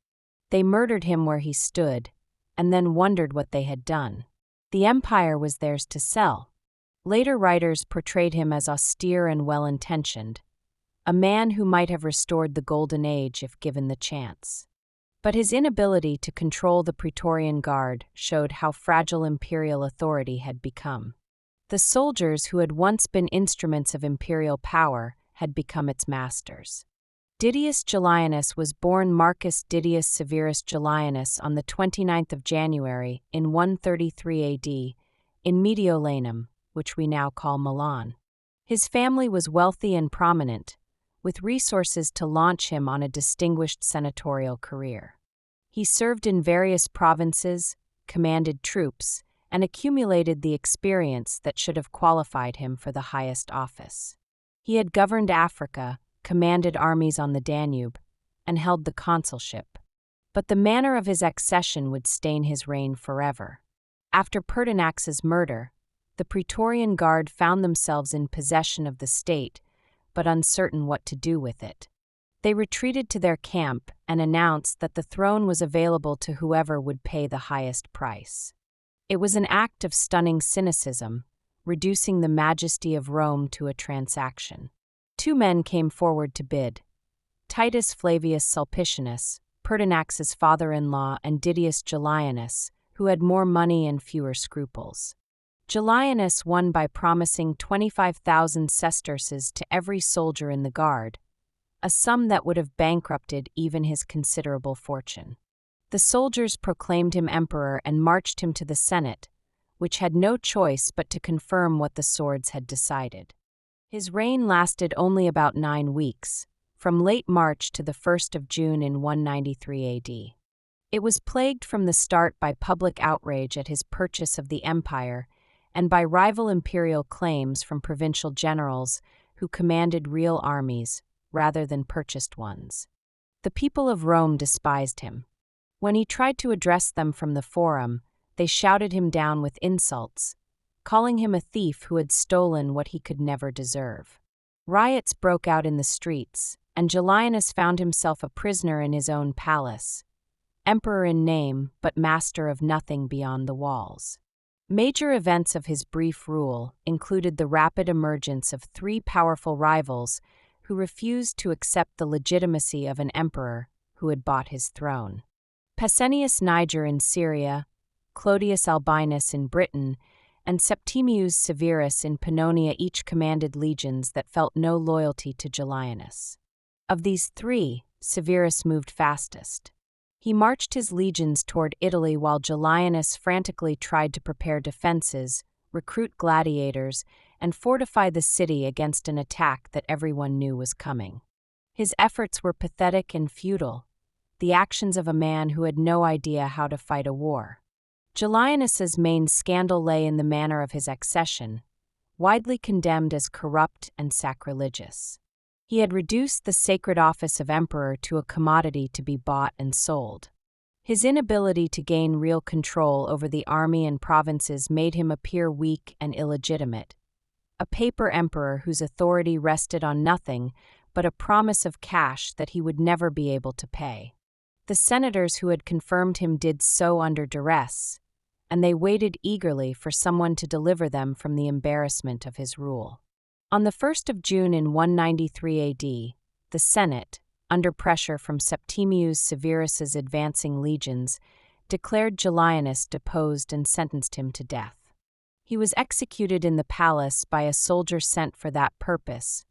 They murdered him where he stood, and then wondered what they had done. The empire was theirs to sell. Later writers portrayed him as austere and well-intentioned, a man who might have restored the Golden Age if given the chance. But his inability to control the Praetorian Guard showed how fragile imperial authority had become. The soldiers who had once been instruments of imperial power had become its masters. Didius Gellianus was born Marcus Didius Severus Gellianus on the 29th of January in 133 AD in Mediolanum, which we now call Milan. His family was wealthy and prominent, with resources to launch him on a distinguished senatorial career. He served in various provinces, commanded troops, and accumulated the experience that should have qualified him for the highest office. He had governed Africa, commanded armies on the Danube, and held the consulship. But the manner of his accession would stain his reign forever. After Pertinax's murder, the Praetorian Guard found themselves in possession of the state, but uncertain what to do with it. They retreated to their camp and announced that the throne was available to whoever would pay the highest price. It was an act of stunning cynicism, reducing the majesty of Rome to a transaction. 2 men came forward to bid: Titus Flavius Sulpicianus, Pertinax's father-in-law and Didius Gellianus, who had more money and fewer scruples. Gellianus won by promising 25,000 sesterces to every soldier in the guard, a sum that would have bankrupted even his considerable fortune. The soldiers proclaimed him emperor and marched him to the Senate, which had no choice but to confirm what the swords had decided. His reign lasted only about 9 weeks, from late March to the 1st of June in 193 AD. It was plagued from the start by public outrage at his purchase of the empire and by rival imperial claims from provincial generals who commanded real armies rather than purchased ones. The people of Rome despised him. When he tried to address them from the forum, they shouted him down with insults, calling him a thief who had stolen what he could never deserve. Riots broke out in the streets, and Gellianus found himself a prisoner in his own palace, emperor in name but master of nothing beyond the walls. Major events of his brief rule included the rapid emergence of 3 powerful rivals who refused to accept the legitimacy of an emperor who had bought his throne. Pescennius Niger in Syria, Clodius Albinus in Britain, and Septimius Severus in Pannonia each commanded legions that felt no loyalty to Gellianus. Of these 3, Severus moved fastest. He marched his legions toward Italy while Gellianus frantically tried to prepare defenses, recruit gladiators, and fortify the city against an attack that everyone knew was coming. His efforts were pathetic and futile, the actions of a man who had no idea how to fight a war. Gellianus's main scandal lay in the manner of his accession, widely condemned as corrupt and sacrilegious. He had reduced the sacred office of emperor to a commodity to be bought and sold. His inability to gain real control over the army and provinces made him appear weak and illegitimate, a paper emperor whose authority rested on nothing but a promise of cash that he would never be able to pay. The senators who had confirmed him did so under duress, and they waited eagerly for someone to deliver them from the embarrassment of his rule. On the 1st of June in 193 AD, the Senate, under pressure from Septimius Severus's advancing legions, declared Gellianus deposed and sentenced him to death. He was executed in the palace by a soldier sent for that purpose,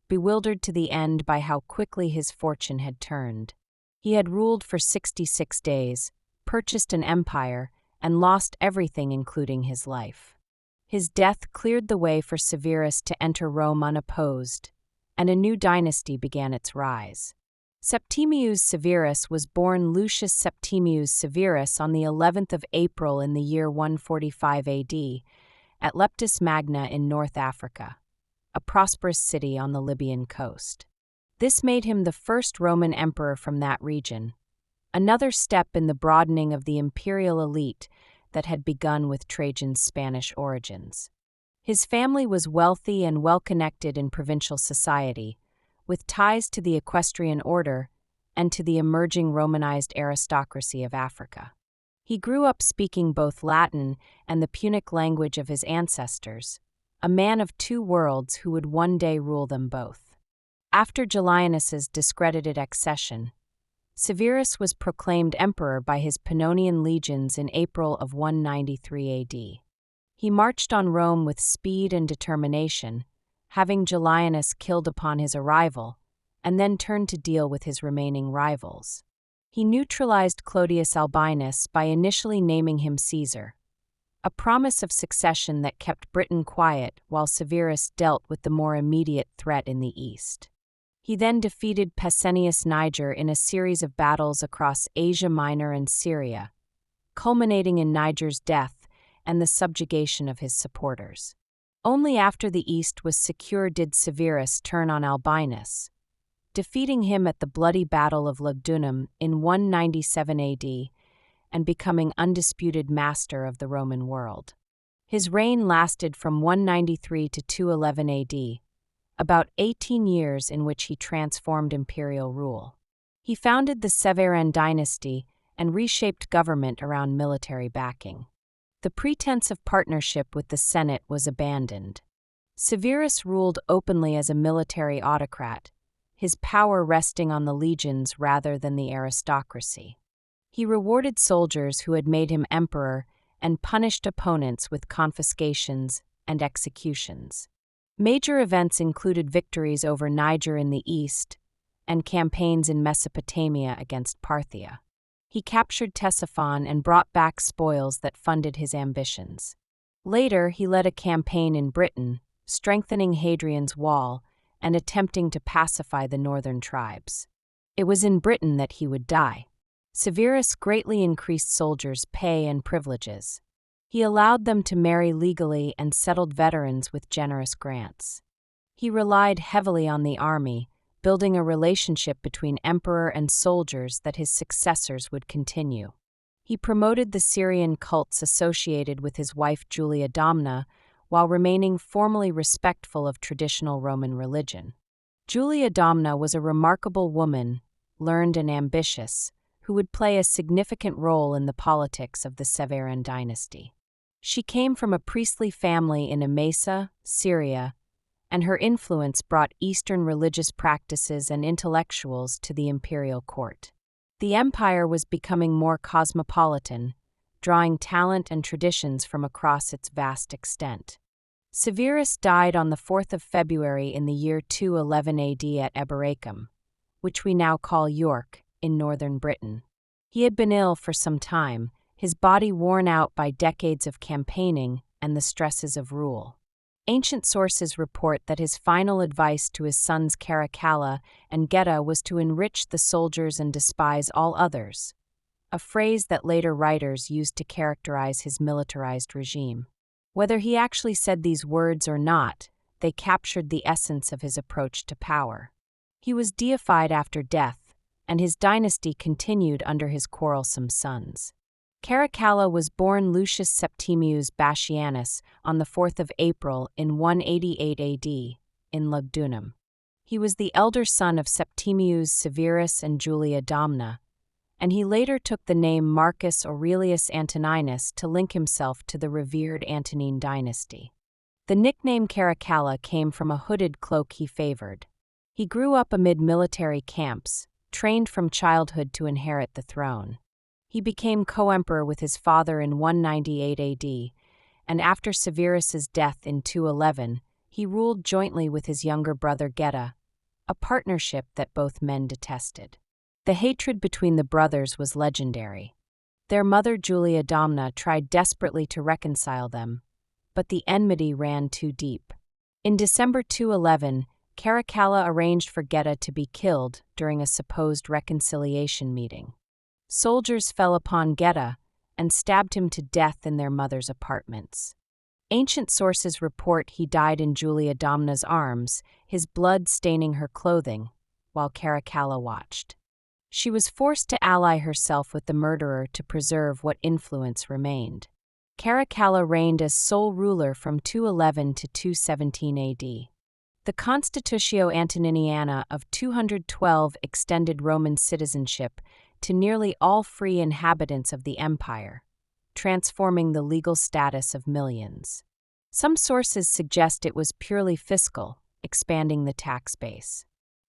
bewildered to the end by how quickly his fortune had turned. He had ruled for 66 days, purchased an empire, and lost everything including his life. His death cleared the way for Severus to enter Rome unopposed, and a new dynasty began its rise. Septimius Severus was born Lucius Septimius Severus on the 11th of April in the year 145 AD at Leptis Magna in North Africa, a prosperous city on the Libyan coast. This made him the first Roman emperor from that region, another step in the broadening of the imperial elite that had begun with Trajan's Spanish origins. His family was wealthy and well-connected in provincial society, with ties to the equestrian order and to the emerging Romanized aristocracy of Africa. He grew up speaking both Latin and the Punic language of his ancestors, a man of 2 worlds who would one day rule them both. After Gellianus's discredited accession, Severus was proclaimed emperor by his Pannonian legions in April of 193 AD. He marched on Rome with speed and determination, having Gellianus killed upon his arrival, and then turned to deal with his remaining rivals. He neutralized Clodius Albinus by initially naming him Caesar, a promise of succession that kept Britain quiet while Severus dealt with the more immediate threat in the east. He then defeated Pescennius Niger in a series of battles across Asia Minor and Syria, culminating in Niger's death and the subjugation of his supporters. Only after the east was secure did Severus turn on Albinus, defeating him at the bloody Battle of Lugdunum in 197 AD and becoming undisputed master of the Roman world. His reign lasted from 193 to 211 AD, about 18 years in which he transformed imperial rule. He founded the Severan dynasty and reshaped government around military backing. The pretense of partnership with the Senate was abandoned. Severus ruled openly as a military autocrat, his power resting on the legions rather than the aristocracy. He rewarded soldiers who had made him emperor and punished opponents with confiscations and executions. Major events included victories over Niger in the east and campaigns in Mesopotamia against Parthia. He captured Ctesiphon and brought back spoils that funded his ambitions. Later, he led a campaign in Britain, strengthening Hadrian's Wall and attempting to pacify the northern tribes. It was in Britain that he would die. Severus greatly increased soldiers' pay and privileges. He allowed them to marry legally and settled veterans with generous grants. He relied heavily on the army, building a relationship between emperor and soldiers that his successors would continue. He promoted the Syrian cults associated with his wife Julia Domna while remaining formally respectful of traditional Roman religion. Julia Domna was a remarkable woman, learned and ambitious, who would play a significant role in the politics of the Severan dynasty. She came from a priestly family in Emesa, Syria, and her influence brought Eastern religious practices and intellectuals to the imperial court. The empire was becoming more cosmopolitan, drawing talent and traditions from across its vast extent. Severus died on the 4th of February in the year 211 AD at Eboracum, which we now call York, in northern Britain. He had been ill for some time, his body worn out by decades of campaigning and the stresses of rule. Ancient sources report that his final advice to his sons Caracalla and Geta was to enrich the soldiers and despise all others, a phrase that later writers used to characterize his militarized regime. Whether he actually said these words or not, they captured the essence of his approach to power. He was deified after death, and his dynasty continued under his quarrelsome sons. Caracalla was born Lucius Septimius Bassianus on the 4th of April in 188 AD in Lugdunum. He was the elder son of Septimius Severus and Julia Domna, and he later took the name Marcus Aurelius Antoninus to link himself to the revered Antonine dynasty. The nickname Caracalla came from a hooded cloak he favored. He grew up amid military camps, trained from childhood to inherit the throne. He became co-emperor with his father in 198 AD, and after Severus's death in 211, he ruled jointly with his younger brother Geta, a partnership that both men detested. The hatred between the brothers was legendary. Their mother Julia Domna tried desperately to reconcile them, but the enmity ran too deep. In December 211, Caracalla arranged for Geta to be killed during a supposed reconciliation meeting. Soldiers fell upon Geta and stabbed him to death in their mother's apartments. Ancient sources report he died in Julia Domna's arms, his blood staining her clothing, while Caracalla watched. She was forced to ally herself with the murderer to preserve what influence remained. Caracalla reigned as sole ruler from 211 to 217 AD. The Constitutio Antoniniana of 212 extended Roman citizenship to nearly all free inhabitants of the empire, transforming the legal status of millions. Some sources suggest it was purely fiscal, expanding the tax base.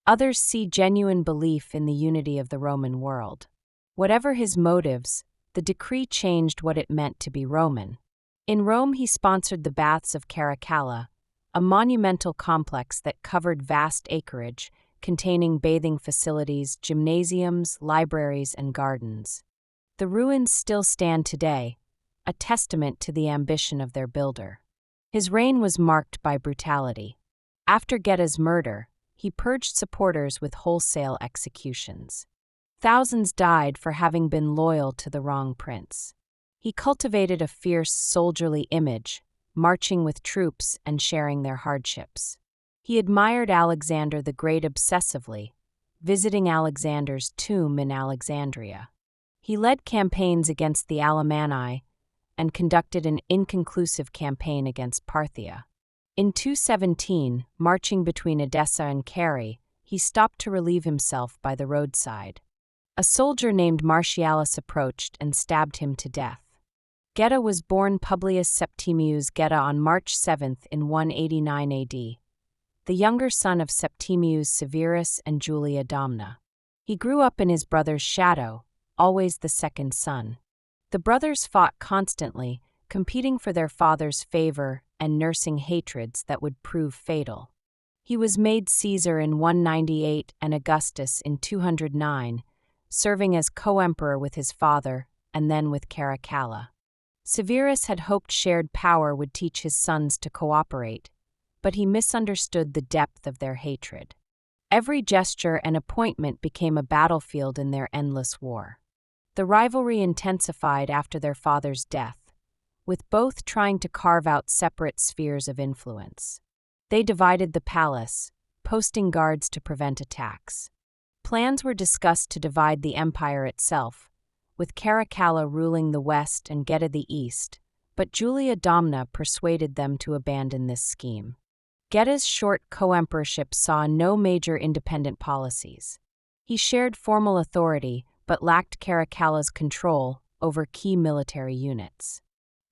Others see genuine belief in the unity of the Roman world. Whatever his motives, the decree changed what it meant to be Roman. In Rome, he sponsored the Baths of Caracalla, a monumental complex that covered vast acreage, containing bathing facilities, gymnasiums, libraries, and gardens. The ruins still stand today, a testament to the ambition of their builder. His reign was marked by brutality. After Geta's murder, he purged supporters with wholesale executions. Thousands died for having been loyal to the wrong prince. He cultivated a fierce, soldierly image, marching with troops and sharing their hardships. He admired Alexander the Great obsessively, visiting Alexander's tomb in Alexandria. He led campaigns against the Alemanni and conducted an inconclusive campaign against Parthia. In 217, marching between Edessa and Carrhae, he stopped to relieve himself by the roadside. A soldier named Martialis approached and stabbed him to death. Geta was born Publius Septimius Geta on March 7 in 189 AD. the younger son of Septimius Severus and Julia Domna. He grew up in his brother's shadow, always the second son. The brothers fought constantly, competing for their father's favor and nursing hatreds that would prove fatal. He was made Caesar in 198 and Augustus in 209, serving as co-emperor with his father and then with Caracalla. Severus had hoped shared power would teach his sons to cooperate, but he misunderstood the depth of their hatred. Every gesture and appointment became a battlefield in their endless war. The rivalry intensified after their father's death, with both trying to carve out separate spheres of influence. They divided the palace, posting guards to prevent attacks. Plans were discussed to divide the empire itself, with Caracalla ruling the west and Geta the east, but Julia Domna persuaded them to abandon this scheme. Geta's short co-emperorship saw no major independent policies. He shared formal authority but lacked Caracalla's control over key military units.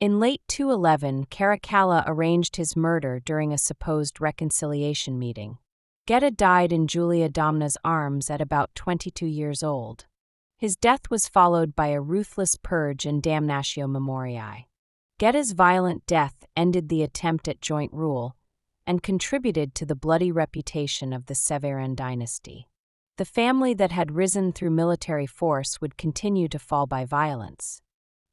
In late 211, Caracalla arranged his murder during a supposed reconciliation meeting. Geta died in Julia Domna's arms at about 22 years old. His death was followed by a ruthless purge and damnatio memoriae. Geta's violent death ended the attempt at joint rule and contributed to the bloody reputation of the Severan dynasty. The family that had risen through military force would continue to fall by violence.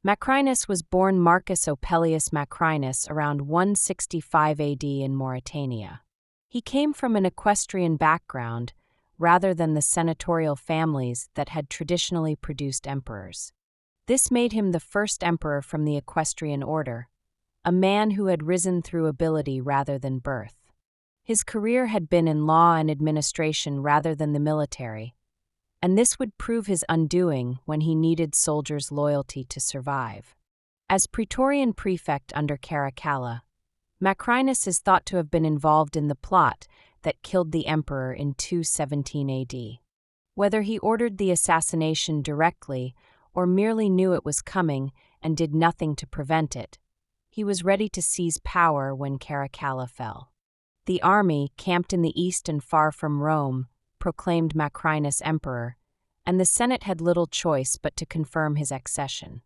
Macrinus was born Marcus Opellius Macrinus around 165 AD in Mauritania. He came from an equestrian background rather than the senatorial families that had traditionally produced emperors. This made him the first emperor from the equestrian order, a man who had risen through ability rather than birth. His career had been in law and administration rather than the military, and this would prove his undoing when he needed soldiers' loyalty to survive. As Praetorian prefect under Caracalla, Macrinus is thought to have been involved in the plot that killed the emperor in 217 AD. Whether he ordered the assassination directly or merely knew it was coming and did nothing to prevent it, he was ready to seize power when Caracalla fell. The army, camped in the east and far from Rome, proclaimed Macrinus emperor, and the Senate had little choice but to confirm his accession.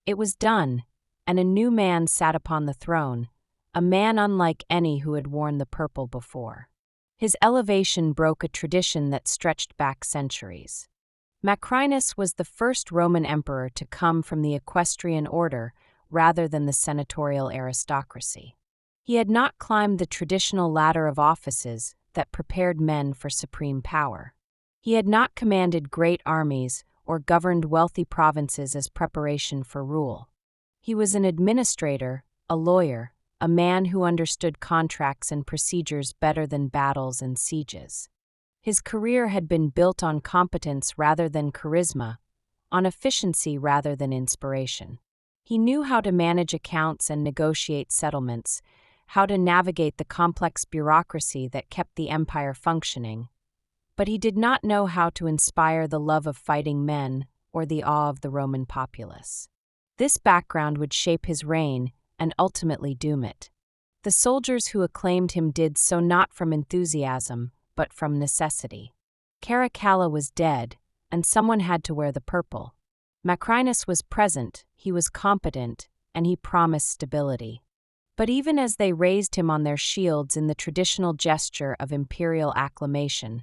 It was done, and a new man sat upon the throne, a man unlike any who had worn the purple before. His elevation broke a tradition that stretched back centuries. Macrinus was the first Roman emperor to come from the equestrian order rather than the senatorial aristocracy. He had not climbed the traditional ladder of offices that prepared men for supreme power. He had not commanded great armies or governed wealthy provinces as preparation for rule. He was an administrator, a lawyer, a man who understood contracts and procedures better than battles and sieges. His career had been built on competence rather than charisma, on efficiency rather than inspiration. He knew how to manage accounts and negotiate settlements, how to navigate the complex bureaucracy that kept the empire functioning, but he did not know how to inspire the love of fighting men or the awe of the Roman populace. This background would shape his reign and ultimately doom it. The soldiers who acclaimed him did so not from enthusiasm, but from necessity. Caracalla was dead, and someone had to wear the purple. Macrinus was present, he was competent, and he promised stability. But even as they raised him on their shields in the traditional gesture of imperial acclamation,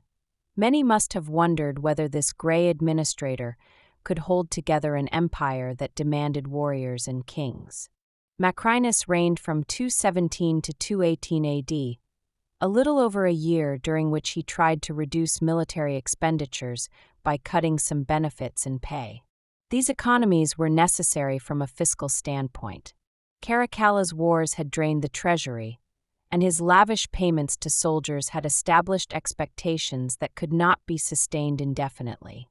many must have wondered whether this gray administrator could hold together an empire that demanded warriors and kings. Macrinus reigned from 217 to 218 AD, a little over a year during which he tried to reduce military expenditures by cutting some benefits and pay. These economies were necessary from a fiscal standpoint. Caracalla's wars had drained the treasury, and his lavish payments to soldiers had established expectations that could not be sustained indefinitely.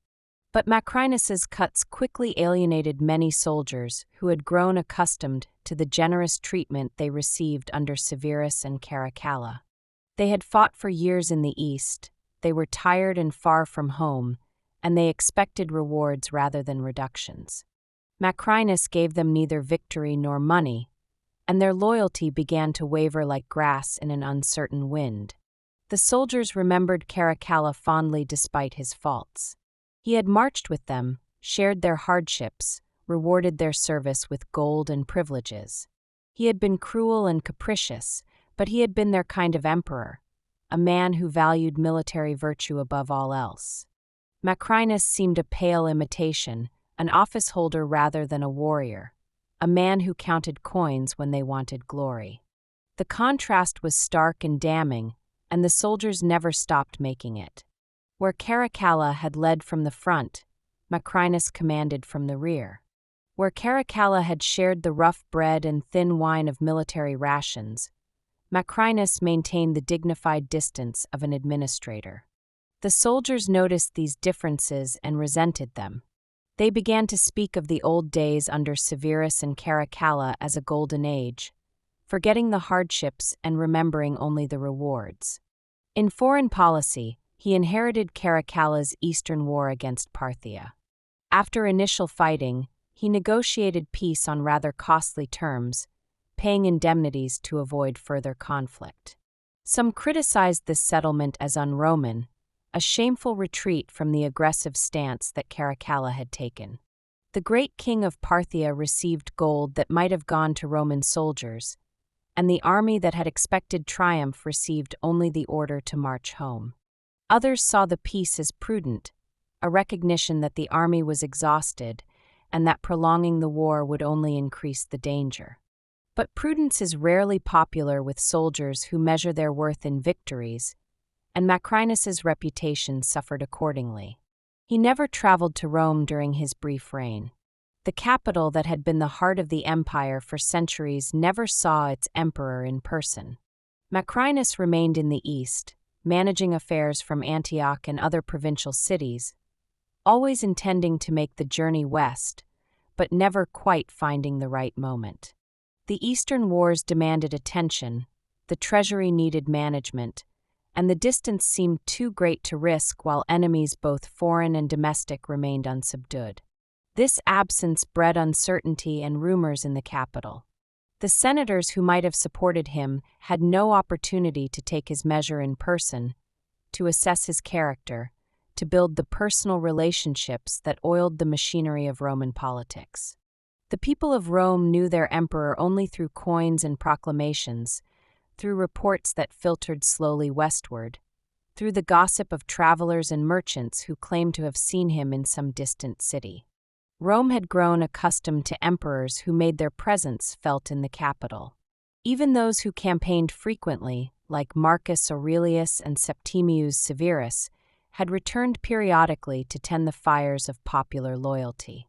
But Macrinus's cuts quickly alienated many soldiers who had grown accustomed to the generous treatment they received under Severus and Caracalla. They had fought for years in the East, they were tired and far from home, and they expected rewards rather than reductions. Macrinus gave them neither victory nor money, and their loyalty began to waver like grass in an uncertain wind. The soldiers remembered Caracalla fondly despite his faults. He had marched with them, shared their hardships, rewarded their service with gold and privileges. He had been cruel and capricious, but he had been their kind of emperor, a man who valued military virtue above all else. Macrinus seemed a pale imitation, an office holder rather than a warrior, a man who counted coins when they wanted glory. The contrast was stark and damning, and the soldiers never stopped making it. Where Caracalla had led from the front, Macrinus commanded from the rear. Where Caracalla had shared the rough bread and thin wine of military rations, Macrinus maintained the dignified distance of an administrator. The soldiers noticed these differences and resented them. They began to speak of the old days under Severus and Caracalla as a golden age, forgetting the hardships and remembering only the rewards. In foreign policy, he inherited Caracalla's Eastern War against Parthia. After initial fighting, he negotiated peace on rather costly terms, paying indemnities to avoid further conflict. Some criticized this settlement as un-Roman, a shameful retreat from the aggressive stance that Caracalla had taken. The great king of Parthia received gold that might have gone to Roman soldiers, and the army that had expected triumph received only the order to march home. Others saw the peace as prudent, a recognition that the army was exhausted and that prolonging the war would only increase the danger. But prudence is rarely popular with soldiers who measure their worth in victories, and Macrinus's reputation suffered accordingly. He never traveled to Rome during his brief reign. The capital that had been the heart of the empire for centuries never saw its emperor in person. Macrinus remained in the east, managing affairs from Antioch and other provincial cities, always intending to make the journey west, but never quite finding the right moment. The Eastern wars demanded attention, the treasury needed management, and the distance seemed too great to risk while enemies both foreign and domestic remained unsubdued. This absence bred uncertainty and rumors in the capital. The senators who might have supported him had no opportunity to take his measure in person, to assess his character, to build the personal relationships that oiled the machinery of Roman politics. The people of Rome knew their emperor only through coins and proclamations, through reports that filtered slowly westward, through the gossip of travelers and merchants who claimed to have seen him in some distant city. Rome had grown accustomed to emperors who made their presence felt in the capital. Even those who campaigned frequently, like Marcus Aurelius and Septimius Severus, had returned periodically to tend the fires of popular loyalty.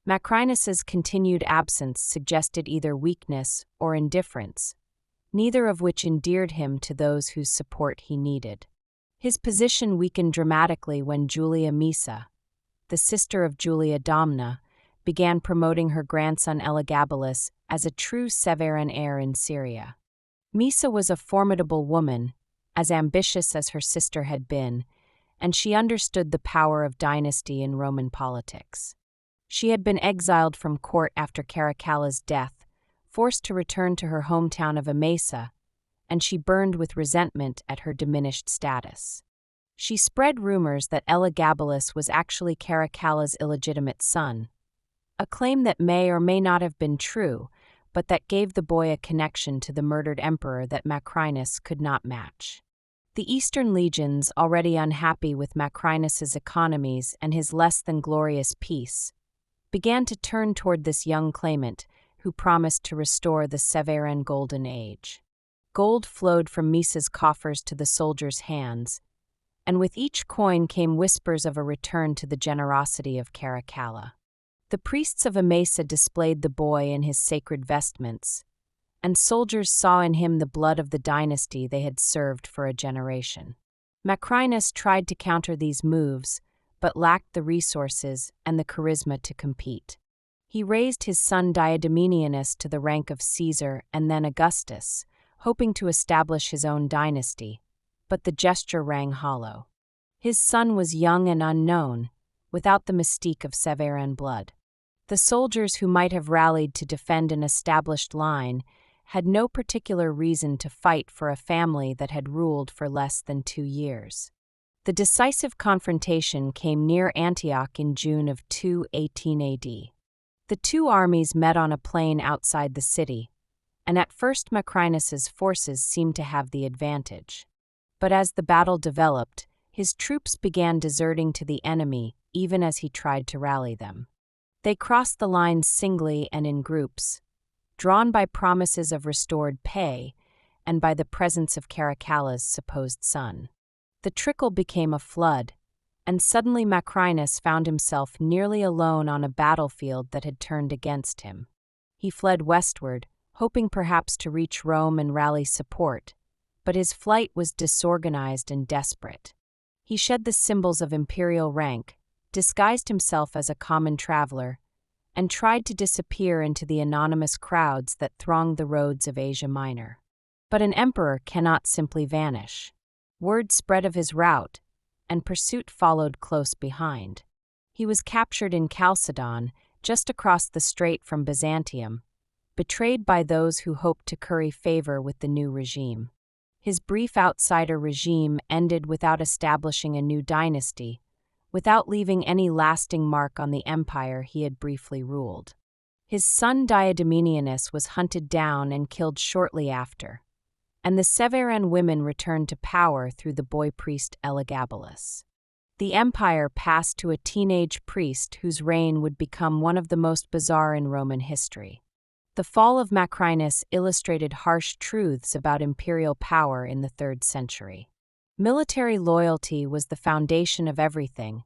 Macrinus's continued absence suggested either weakness or indifference, neither of which endeared him to those whose support he needed. His position weakened dramatically when Julia Maesa, the sister of Julia Domna, began promoting her grandson Elagabalus as a true Severan heir in Syria. Maesa was a formidable woman, as ambitious as her sister had been, and she understood the power of dynasty in Roman politics. She had been exiled from court after Caracalla's death, forced to return to her hometown of Emesa, and she burned with resentment at her diminished status. She spread rumors that Elagabalus was actually Caracalla's illegitimate son, a claim that may or may not have been true, but that gave the boy a connection to the murdered emperor that Macrinus could not match. The Eastern legions, already unhappy with Macrinus's economies and his less than glorious peace, began to turn toward this young claimant who promised to restore the Severan Golden Age. Gold flowed from Maesa's coffers to the soldiers' hands, and with each coin came whispers of a return to the generosity of Caracalla. The priests of Emesa displayed the boy in his sacred vestments, and soldiers saw in him the blood of the dynasty they had served for a generation. Macrinus tried to counter these moves, but lacked the resources and the charisma to compete. He raised his son Diademenianus to the rank of Caesar and then Augustus, hoping to establish his own dynasty, but the gesture rang hollow. His son was young and unknown, without the mystique of Severan blood. The soldiers who might have rallied to defend an established line had no particular reason to fight for a family that had ruled for less than 2 years. The decisive confrontation came near Antioch in June of 218 AD. The two armies met on a plain outside the city, and at first Macrinus's forces seemed to have the advantage. But as the battle developed, his troops began deserting to the enemy even as he tried to rally them. They crossed the lines singly and in groups, drawn by promises of restored pay and by the presence of Caracalla's supposed son. The trickle became a flood, and suddenly Macrinus found himself nearly alone on a battlefield that had turned against him. He fled westward, hoping perhaps to reach Rome and rally support, but his flight was disorganized and desperate. He shed the symbols of imperial rank, disguised himself as a common traveler, and tried to disappear into the anonymous crowds that thronged the roads of Asia Minor. But an emperor cannot simply vanish. Word spread of his route, and pursuit followed close behind. He was captured in Chalcedon, just across the strait from Byzantium, betrayed by those who hoped to curry favor with the new regime. His brief outsider regime ended without establishing a new dynasty, without leaving any lasting mark on the empire he had briefly ruled. His son Diademenianus was hunted down and killed shortly after, and the Severan women returned to power through the boy priest Elagabalus. The empire passed to a teenage priest whose reign would become one of the most bizarre in Roman history. The fall of Macrinus illustrated harsh truths about imperial power in the 3rd century. Military loyalty was the foundation of everything,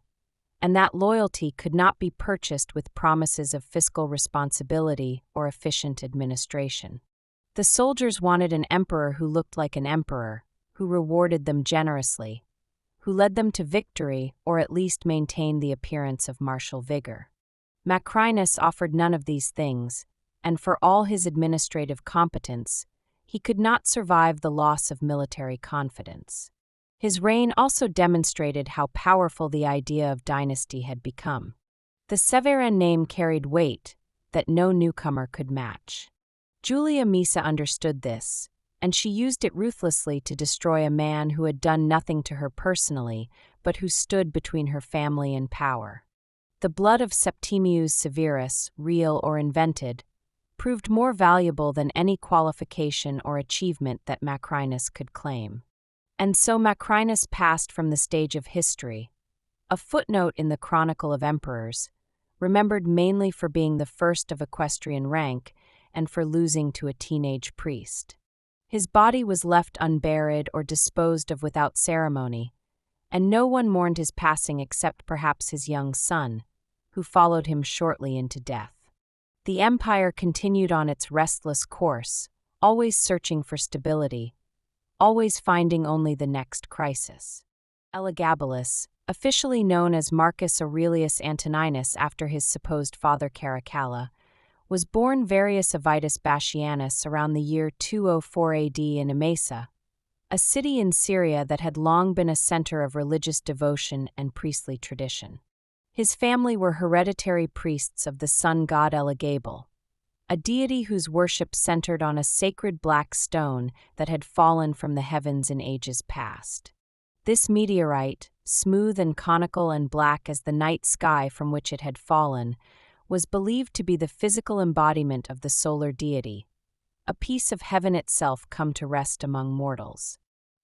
and that loyalty could not be purchased with promises of fiscal responsibility or efficient administration. The soldiers wanted an emperor who looked like an emperor, who rewarded them generously, who led them to victory or at least maintained the appearance of martial vigor. Macrinus offered none of these things, and for all his administrative competence, he could not survive the loss of military confidence. His reign also demonstrated how powerful the idea of dynasty had become. The Severan name carried weight that no newcomer could match. Julia Maesa understood this, and she used it ruthlessly to destroy a man who had done nothing to her personally, but who stood between her family and power. The blood of Septimius Severus, real or invented, proved more valuable than any qualification or achievement that Macrinus could claim. And so Macrinus passed from the stage of history, a footnote in the Chronicle of Emperors, remembered mainly for being the first of equestrian rank and for losing to a teenage priest. His body was left unburied or disposed of without ceremony, and no one mourned his passing except perhaps his young son, who followed him shortly into death. The empire continued on its restless course, always searching for stability, always finding only the next crisis. Elagabalus, officially known as Marcus Aurelius Antoninus after his supposed father Caracalla, was born Varius Avitus Bassianus around the year 204 AD in Emesa, a city in Syria that had long been a center of religious devotion and priestly tradition. His family were hereditary priests of the sun god Elagabal, a deity whose worship centered on a sacred black stone that had fallen from the heavens in ages past. This meteorite, smooth and conical and black as the night sky from which it had fallen, was believed to be the physical embodiment of the solar deity, a piece of heaven itself come to rest among mortals.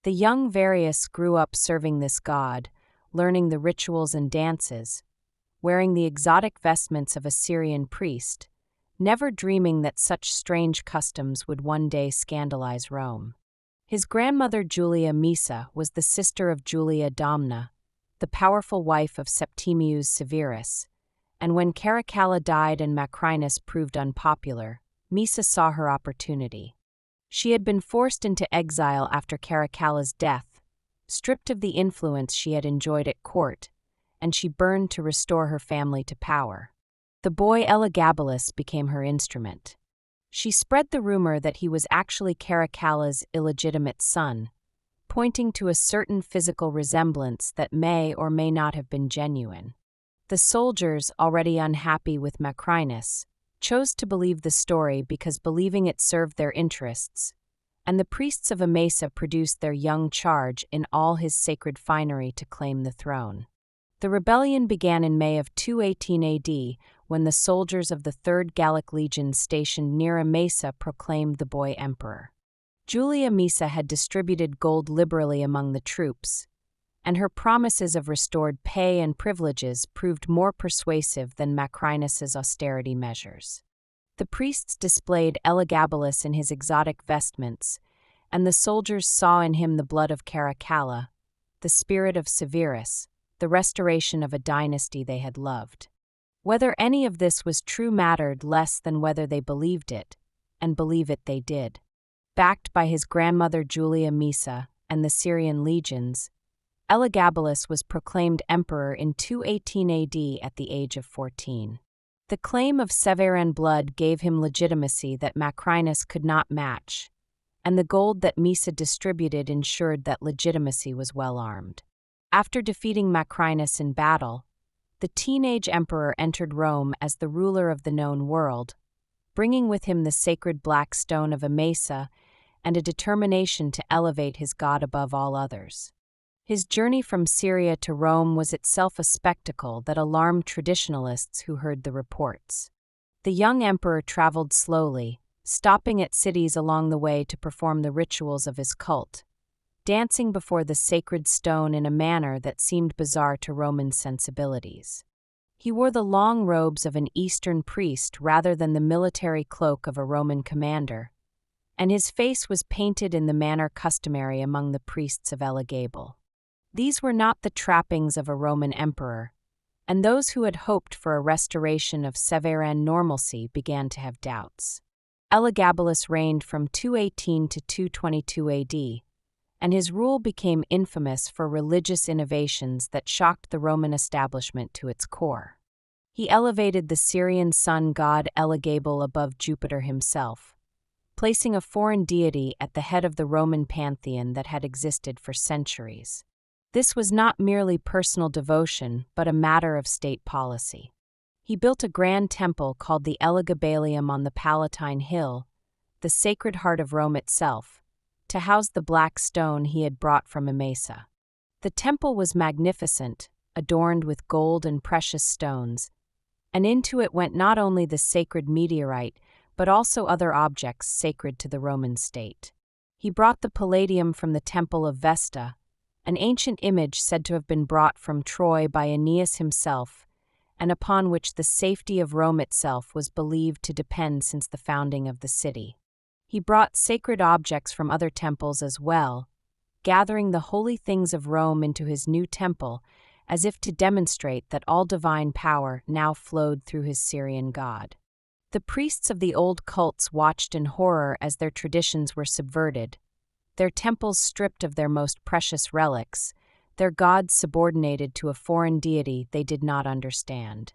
The young Varius grew up serving this god, learning the rituals and dances, wearing the exotic vestments of a Syrian priest, never dreaming that such strange customs would one day scandalize Rome. His grandmother Julia Maesa was the sister of Julia Domna, the powerful wife of Septimius Severus, and when Caracalla died and Macrinus proved unpopular, Maesa saw her opportunity. She had been forced into exile after Caracalla's death, stripped of the influence she had enjoyed at court, and she burned to restore her family to power. The boy Elagabalus became her instrument. She spread the rumor that he was actually Caracalla's illegitimate son, pointing to a certain physical resemblance that may or may not have been genuine. The soldiers, already unhappy with Macrinus, chose to believe the story because believing it served their interests, and the priests of Emesa produced their young charge in all his sacred finery to claim the throne. The rebellion began in May of 218 AD when the soldiers of the 3rd Gallic Legion stationed near Emesa proclaimed the boy emperor. Julia Misa had distributed gold liberally among the troops, and her promises of restored pay and privileges proved more persuasive than Macrinus's austerity measures. The priests displayed Elagabalus in his exotic vestments, and the soldiers saw in him the blood of Caracalla, the spirit of Severus, the restoration of a dynasty they had loved. Whether any of this was true mattered less than whether they believed it, and believe it they did. Backed by his grandmother Julia Misa and the Syrian legions, Elagabalus was proclaimed emperor in 218 AD at the age of 14. The claim of Severan blood gave him legitimacy that Macrinus could not match, and the gold that Misa distributed ensured that legitimacy was well armed. After defeating Macrinus in battle, the teenage emperor entered Rome as the ruler of the known world, bringing with him the sacred black stone of Emesa and a determination to elevate his god above all others. His journey from Syria to Rome was itself a spectacle that alarmed traditionalists who heard the reports. The young emperor traveled slowly, stopping at cities along the way to perform the rituals of his cult, dancing before the sacred stone in a manner that seemed bizarre to Roman sensibilities. He wore the long robes of an Eastern priest rather than the military cloak of a Roman commander, and his face was painted in the manner customary among the priests of Elagabal. These were not the trappings of a Roman emperor, and those who had hoped for a restoration of Severan normalcy began to have doubts. Elagabalus reigned from 218 to 222 AD, and his rule became infamous for religious innovations that shocked the Roman establishment to its core. He elevated the Syrian sun god Elagabal above Jupiter himself, placing a foreign deity at the head of the Roman pantheon that had existed for centuries. This was not merely personal devotion, but a matter of state policy. He built a grand temple called the Elagabalium on the Palatine Hill, the Sacred Heart of Rome itself, to house the black stone he had brought from Emesa. The temple was magnificent, adorned with gold and precious stones, and into it went not only the sacred meteorite, but also other objects sacred to the Roman state. He brought the Palladium from the Temple of Vesta, an ancient image said to have been brought from Troy by Aeneas himself, and upon which the safety of Rome itself was believed to depend since the founding of the city. He brought sacred objects from other temples as well, gathering the holy things of Rome into his new temple, as if to demonstrate that all divine power now flowed through his Syrian god. The priests of the old cults watched in horror as their traditions were subverted, their temples stripped of their most precious relics, their gods subordinated to a foreign deity they did not understand.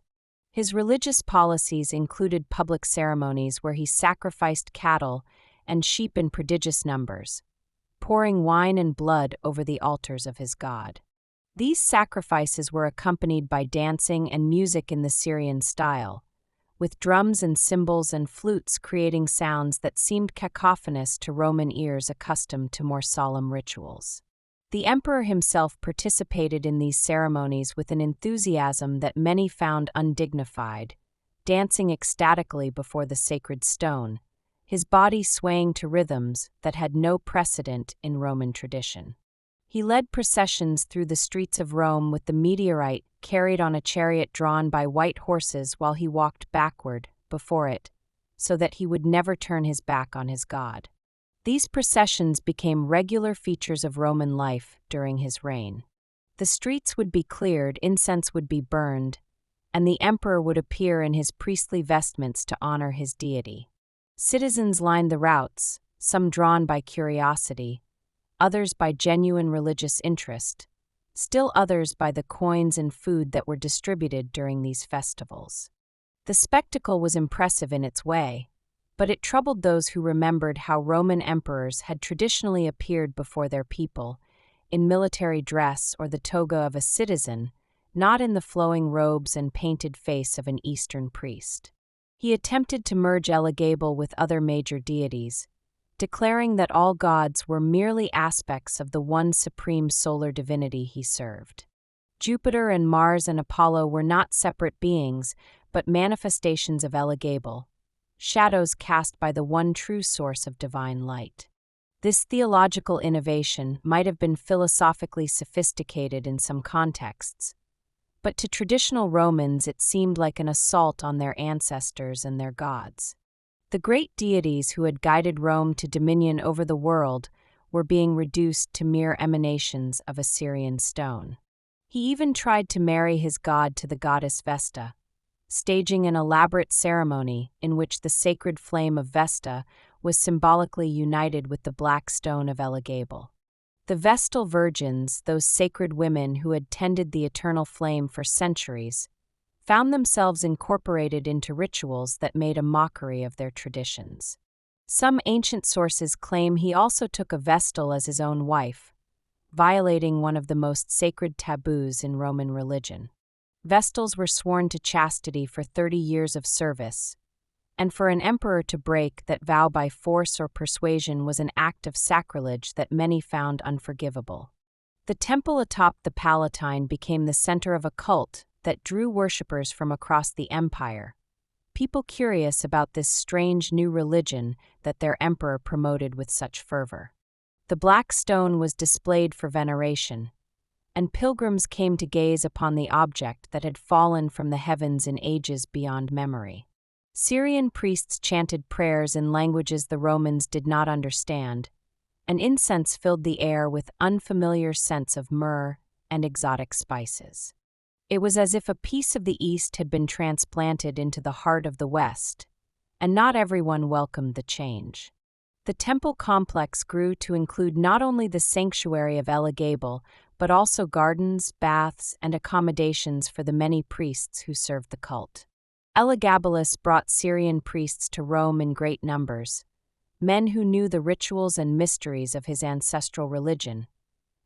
His religious policies included public ceremonies where he sacrificed cattle and sheep in prodigious numbers, pouring wine and blood over the altars of his god. These sacrifices were accompanied by dancing and music in the Syrian style, with drums and cymbals and flutes creating sounds that seemed cacophonous to Roman ears accustomed to more solemn rituals. The emperor himself participated in these ceremonies with an enthusiasm that many found undignified, dancing ecstatically before the sacred stone, his body swaying to rhythms that had no precedent in Roman tradition. He led processions through the streets of Rome with the meteorite carried on a chariot drawn by white horses while he walked backward, before it, so that he would never turn his back on his god. These processions became regular features of Roman life during his reign. The streets would be cleared, incense would be burned, and the emperor would appear in his priestly vestments to honor his deity. Citizens lined the routes, some drawn by curiosity, others by genuine religious interest, still others by the coins and food that were distributed during these festivals. The spectacle was impressive in its way, but it troubled those who remembered how Roman emperors had traditionally appeared before their people, in military dress or the toga of a citizen, not in the flowing robes and painted face of an Eastern priest. He attempted to merge Elagabal with other major deities, declaring that all gods were merely aspects of the one supreme solar divinity he served. Jupiter and Mars and Apollo were not separate beings, but manifestations of Elagabal, shadows cast by the one true source of divine light. This theological innovation might have been philosophically sophisticated in some contexts, but to traditional Romans it seemed like an assault on their ancestors and their gods. The great deities who had guided Rome to dominion over the world were being reduced to mere emanations of Assyrian stone. He even tried to marry his god to the goddess Vesta, staging an elaborate ceremony in which the sacred flame of Vesta was symbolically united with the black stone of Elagabal. The Vestal Virgins, those sacred women who had tended the eternal flame for centuries, found themselves incorporated into rituals that made a mockery of their traditions. Some ancient sources claim he also took a Vestal as his own wife, violating one of the most sacred taboos in Roman religion. Vestals were sworn to chastity for 30 years of service, and for an emperor to break that vow by force or persuasion was an act of sacrilege that many found unforgivable. The temple atop the Palatine became the center of a cult that drew worshippers from across the empire, people curious about this strange new religion that their emperor promoted with such fervor. The black stone was displayed for veneration, and pilgrims came to gaze upon the object that had fallen from the heavens in ages beyond memory. Syrian priests chanted prayers in languages the Romans did not understand, and incense filled the air with unfamiliar scents of myrrh and exotic spices. It was as if a piece of the East had been transplanted into the heart of the West, and not everyone welcomed the change. The temple complex grew to include not only the sanctuary of Elagabal, but also gardens, baths, and accommodations for the many priests who served the cult. Elagabalus brought Syrian priests to Rome in great numbers, men who knew the rituals and mysteries of his ancestral religion,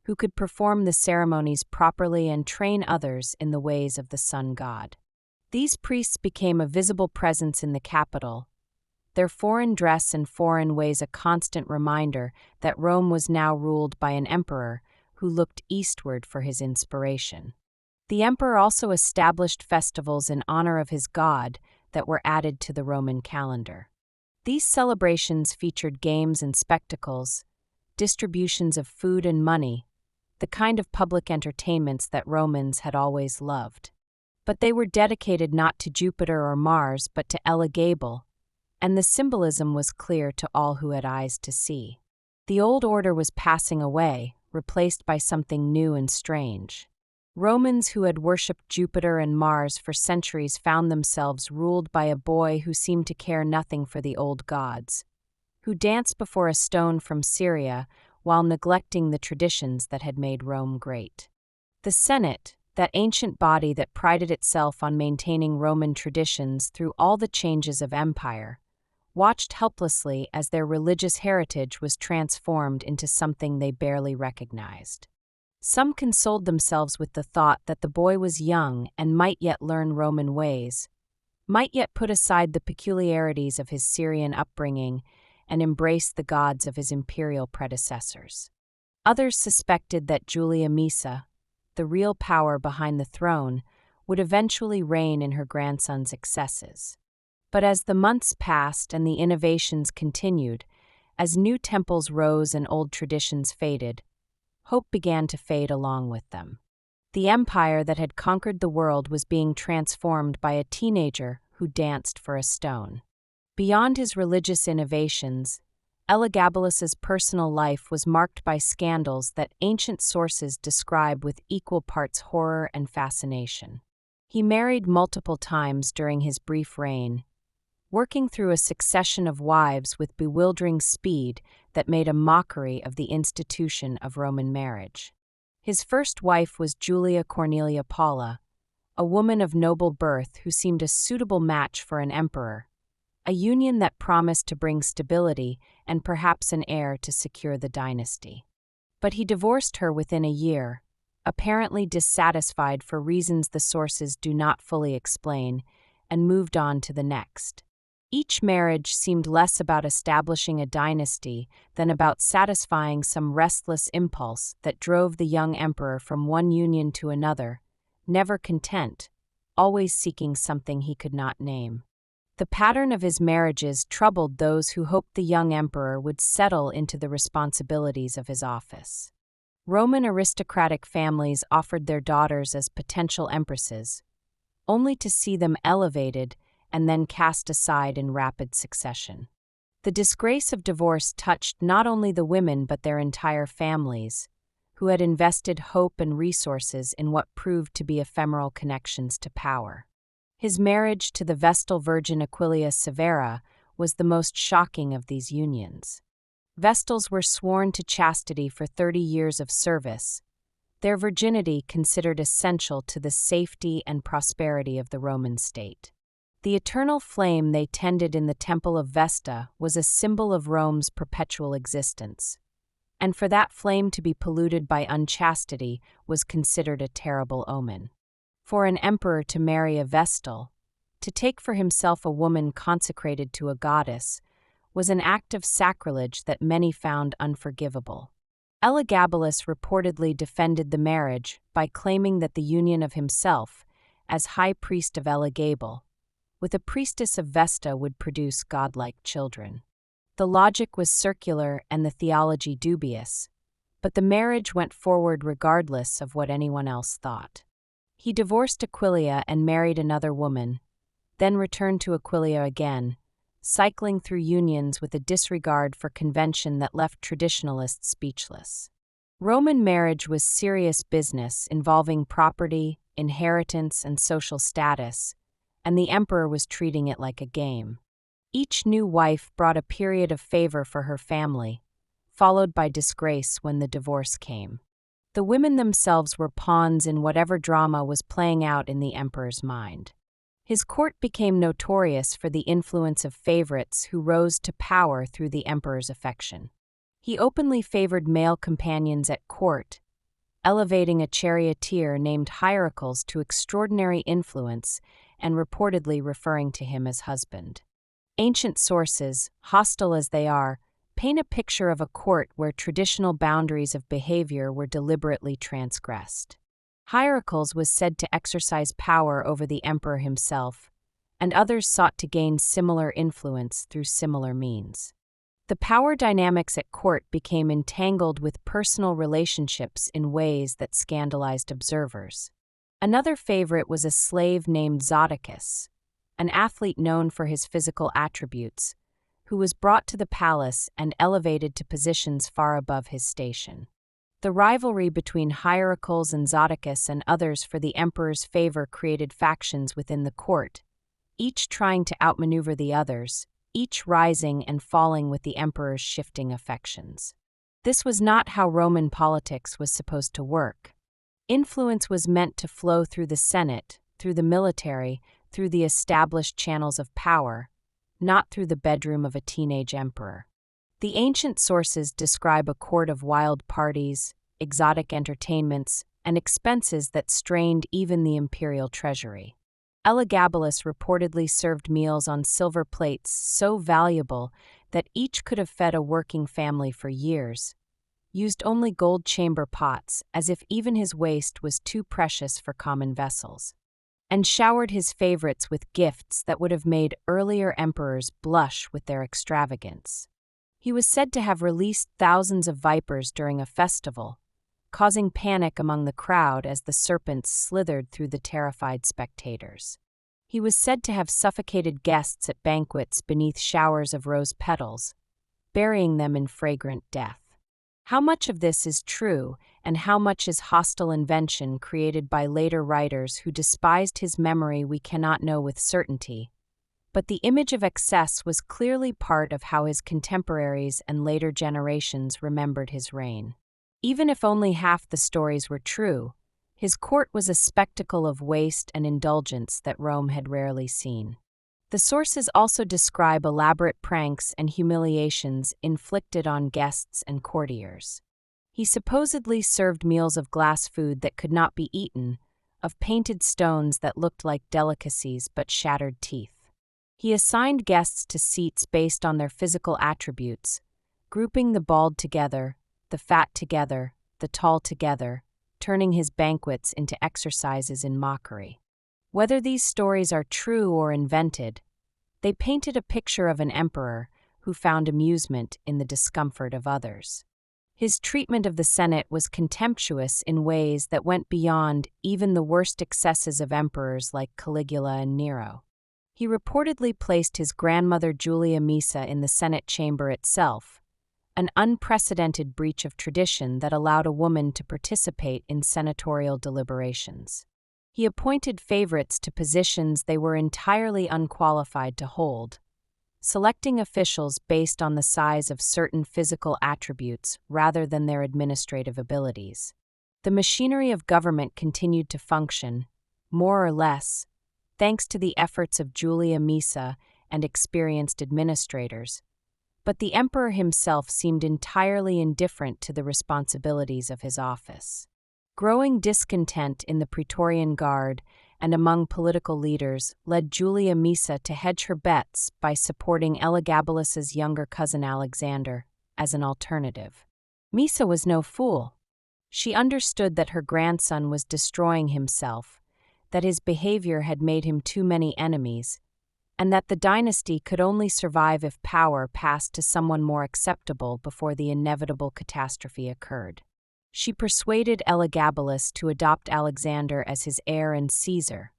who could perform the ceremonies properly and train others in the ways of the sun god. These priests became a visible presence in the capital, their foreign dress and foreign ways a constant reminder that Rome was now ruled by an emperor who looked eastward for his inspiration. The emperor also established festivals in honor of his god that were added to the Roman calendar. These celebrations featured games and spectacles, distributions of food and money, the kind of public entertainments that Romans had always loved. But they were dedicated not to Jupiter or Mars but to Elagabal, and the symbolism was clear to all who had eyes to see. The old order was passing away, replaced by something new and strange. Romans who had worshipped Jupiter and Mars for centuries found themselves ruled by a boy who seemed to care nothing for the old gods, who danced before a stone from Syria while neglecting the traditions that had made Rome great. The Senate, that ancient body that prided itself on maintaining Roman traditions through all the changes of empire, watched helplessly as their religious heritage was transformed into something they barely recognized. Some consoled themselves with the thought that the boy was young and might yet learn Roman ways, might yet put aside the peculiarities of his Syrian upbringing and embrace the gods of his imperial predecessors. Others suspected that Julia Maesa, the real power behind the throne, would eventually reign in her grandson's excesses. But as the months passed and the innovations continued, as new temples rose and old traditions faded, hope began to fade along with them. The empire that had conquered the world was being transformed by a teenager who danced for a stone. Beyond his religious innovations, Elagabalus's personal life was marked by scandals that ancient sources describe with equal parts horror and fascination. He married multiple times during his brief reign, working through a succession of wives with bewildering speed that made a mockery of the institution of Roman marriage. His first wife was Julia Cornelia Paula, a woman of noble birth who seemed a suitable match for an emperor, a union that promised to bring stability and perhaps an heir to secure the dynasty. But he divorced her within a year, apparently dissatisfied for reasons the sources do not fully explain, and moved on to the next. Each marriage seemed less about establishing a dynasty than about satisfying some restless impulse that drove the young emperor from one union to another, never content, always seeking something he could not name. The pattern of his marriages troubled those who hoped the young emperor would settle into the responsibilities of his office. Roman aristocratic families offered their daughters as potential empresses, only to see them elevated and then cast aside in rapid succession. The disgrace of divorce touched not only the women but their entire families, who had invested hope and resources in what proved to be ephemeral connections to power. His marriage to the Vestal Virgin Aquilia Severa was the most shocking of these unions. Vestals were sworn to chastity for 30 years of service, their virginity considered essential to the safety and prosperity of the Roman state. The eternal flame they tended in the Temple of Vesta was a symbol of Rome's perpetual existence, and for that flame to be polluted by unchastity was considered a terrible omen. For an emperor to marry a Vestal, to take for himself a woman consecrated to a goddess, was an act of sacrilege that many found unforgivable. Elagabalus reportedly defended the marriage by claiming that the union of himself, as high priest of Elagabal, with a priestess of Vesta would produce godlike children. The logic was circular and the theology dubious, but the marriage went forward regardless of what anyone else thought. He divorced Aquilia and married another woman, then returned to Aquilia again, cycling through unions with a disregard for convention that left traditionalists speechless. Roman marriage was serious business involving property, inheritance, and social status, and the emperor was treating it like a game. Each new wife brought a period of favor for her family, followed by disgrace when the divorce came. The women themselves were pawns in whatever drama was playing out in the emperor's mind. His court became notorious for the influence of favorites who rose to power through the emperor's affection. He openly favored male companions at court, elevating a charioteer named Hierocles to extraordinary influence and reportedly referring to him as husband. Ancient sources, hostile as they are, paint a picture of a court where traditional boundaries of behavior were deliberately transgressed. Hierocles was said to exercise power over the emperor himself, and others sought to gain similar influence through similar means. The power dynamics at court became entangled with personal relationships in ways that scandalized observers. Another favorite was a slave named Zodicus, an athlete known for his physical attributes, who was brought to the palace and elevated to positions far above his station. The rivalry between Hierocles and Zodicus and others for the emperor's favor created factions within the court, each trying to outmaneuver the others, each rising and falling with the emperor's shifting affections. This was not how Roman politics was supposed to work. Influence was meant to flow through the Senate, through the military, through the established channels of power, not through the bedroom of a teenage emperor. The ancient sources describe a court of wild parties, exotic entertainments, and expenses that strained even the imperial treasury. Elagabalus reportedly served meals on silver plates so valuable that each could have fed a working family for years, used only gold chamber pots as if even his waste was too precious for common vessels, and showered his favorites with gifts that would have made earlier emperors blush with their extravagance. He was said to have released thousands of vipers during a festival, causing panic among the crowd as the serpents slithered through the terrified spectators. He was said to have suffocated guests at banquets beneath showers of rose petals, burying them in fragrant death. How much of this is true, and how much is hostile invention created by later writers who despised his memory we cannot know with certainty, but the image of excess was clearly part of how his contemporaries and later generations remembered his reign. Even if only half the stories were true, his court was a spectacle of waste and indulgence that Rome had rarely seen. The sources also describe elaborate pranks and humiliations inflicted on guests and courtiers. He supposedly served meals of glass food that could not be eaten, of painted stones that looked like delicacies but shattered teeth. He assigned guests to seats based on their physical attributes, grouping the bald together, the fat together, the tall together, turning his banquets into exercises in mockery. Whether these stories are true or invented, they painted a picture of an emperor who found amusement in the discomfort of others. His treatment of the Senate was contemptuous in ways that went beyond even the worst excesses of emperors like Caligula and Nero. He reportedly placed his grandmother Julia Maesa in the Senate chamber itself, an unprecedented breach of tradition that allowed a woman to participate in senatorial deliberations. He appointed favorites to positions they were entirely unqualified to hold, selecting officials based on the size of certain physical attributes rather than their administrative abilities. The machinery of government continued to function, more or less, thanks to the efforts of Julia Maesa and experienced administrators, but the emperor himself seemed entirely indifferent to the responsibilities of his office. Growing discontent in the Praetorian Guard and among political leaders led Julia Maesa to hedge her bets by supporting Elagabalus's younger cousin Alexander as an alternative. Maesa was no fool. She understood that her grandson was destroying himself, that his behavior had made him too many enemies, and that the dynasty could only survive if power passed to someone more acceptable before the inevitable catastrophe occurred. She persuaded Elagabalus to adopt Alexander as his heir and Caesar,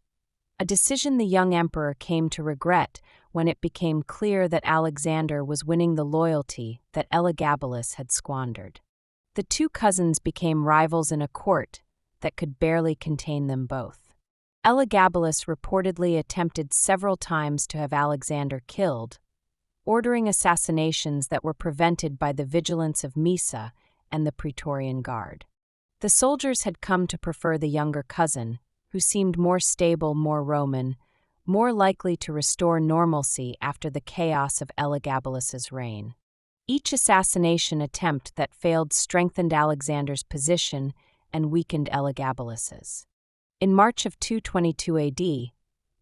a decision the young emperor came to regret when it became clear that Alexander was winning the loyalty that Elagabalus had squandered. The two cousins became rivals in a court that could barely contain them both. Elagabalus reportedly attempted several times to have Alexander killed, ordering assassinations that were prevented by the vigilance of Maesa and the Praetorian Guard. The soldiers had come to prefer the younger cousin, who seemed more stable, more Roman, more likely to restore normalcy after the chaos of Elagabalus's reign. Each assassination attempt that failed strengthened Alexander's position and weakened Elagabalus's. In March of 222 AD,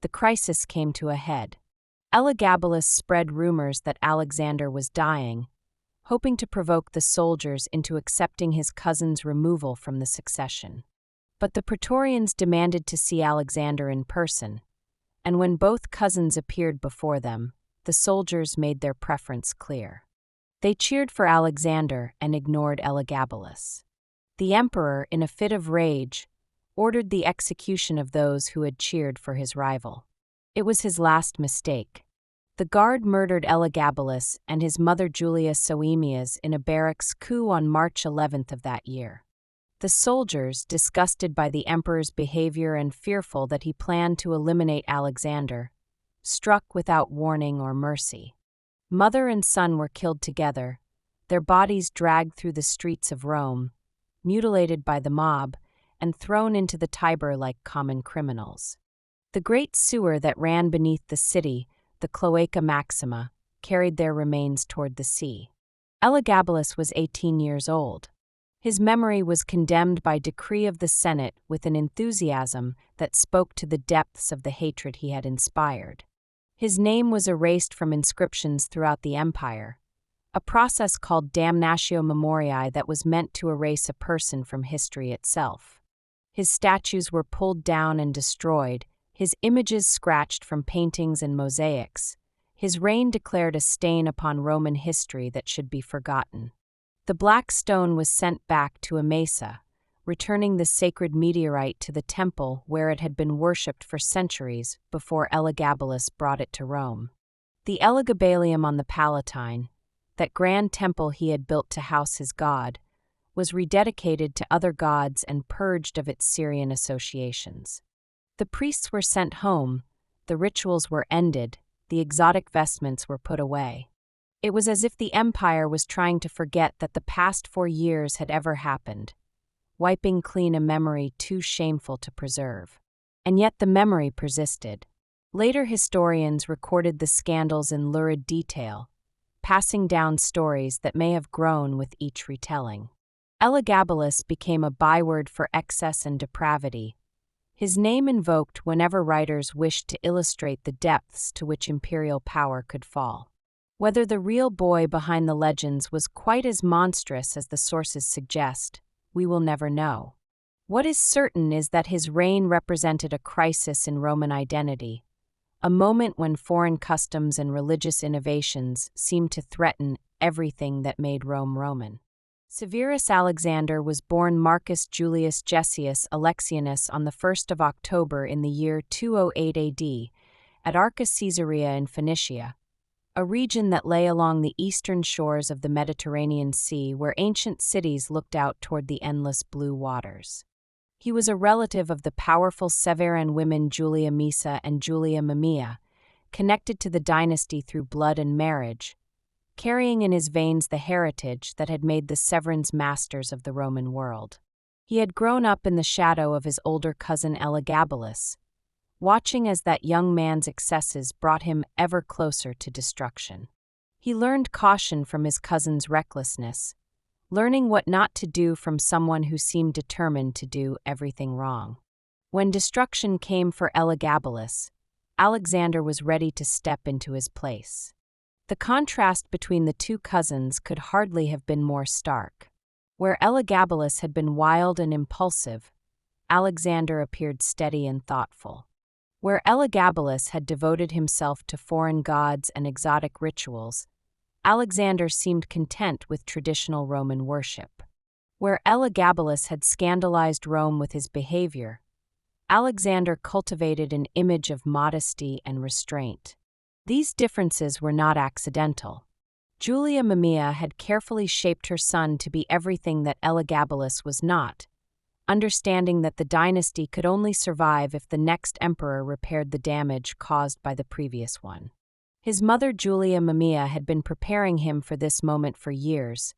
the crisis came to a head. Elagabalus spread rumors that Alexander was dying, hoping to provoke the soldiers into accepting his cousin's removal from the succession. But the Praetorians demanded to see Alexander in person, and when both cousins appeared before them, the soldiers made their preference clear. They cheered for Alexander and ignored Elagabalus. The emperor, in a fit of rage, ordered the execution of those who had cheered for his rival. It was his last mistake. The guard murdered Elagabalus and his mother Julia Soaemias in a barracks coup on March 11th of that year. The soldiers, disgusted by the emperor's behavior and fearful that he planned to eliminate Alexander, struck without warning or mercy. Mother and son were killed together, their bodies dragged through the streets of Rome, mutilated by the mob, and thrown into the Tiber like common criminals. The great sewer that ran beneath the city, the Cloaca Maxima, carried their remains toward the sea. Elagabalus was 18 years old. His memory was condemned by decree of the Senate with an enthusiasm that spoke to the depths of the hatred he had inspired. His name was erased from inscriptions throughout the empire, a process called damnatio memoriae that was meant to erase a person from history itself. His statues were pulled down and destroyed, his images scratched from paintings and mosaics. His reign declared a stain upon Roman history that should be forgotten. The black stone was sent back to Emesa, returning the sacred meteorite to the temple where it had been worshipped for centuries before Elagabalus brought it to Rome. The Elagabalium on the Palatine, that grand temple he had built to house his god, was rededicated to other gods and purged of its Syrian associations. The priests were sent home, the rituals were ended, the exotic vestments were put away. It was as if the empire was trying to forget that the past 4 years had ever happened, wiping clean a memory too shameful to preserve. And yet the memory persisted. Later historians recorded the scandals in lurid detail, passing down stories that may have grown with each retelling. Elagabalus became a byword for excess and depravity, his name invoked whenever writers wished to illustrate the depths to which imperial power could fall. Whether the real boy behind the legends was quite as monstrous as the sources suggest, we will never know. What is certain is that his reign represented a crisis in Roman identity, a moment when foreign customs and religious innovations seemed to threaten everything that made Rome Roman. Severus Alexander was born Marcus Julius Gessius Alexianus on the 1st of October in the year 208 AD at Archus Caesarea in Phoenicia, a region that lay along the eastern shores of the Mediterranean Sea where ancient cities looked out toward the endless blue waters. He was a relative of the powerful Severan women Julia Maesa and Julia Mamaea, connected to the dynasty through blood and marriage, carrying in his veins the heritage that had made the Severans masters of the Roman world. He had grown up in the shadow of his older cousin Elagabalus, watching as that young man's excesses brought him ever closer to destruction. He learned caution from his cousin's recklessness, learning what not to do from someone who seemed determined to do everything wrong. When destruction came for Elagabalus, Alexander was ready to step into his place. The contrast between the two cousins could hardly have been more stark. Where Elagabalus had been wild and impulsive, Alexander appeared steady and thoughtful. Where Elagabalus had devoted himself to foreign gods and exotic rituals, Alexander seemed content with traditional Roman worship. Where Elagabalus had scandalized Rome with his behavior, Alexander cultivated an image of modesty and restraint. These differences were not accidental. Julia Mamaea had carefully shaped her son to be everything that Elagabalus was not, understanding that the dynasty could only survive if the next emperor repaired the damage caused by the previous one. His mother Julia Mamaea had been preparing him for this moment for years,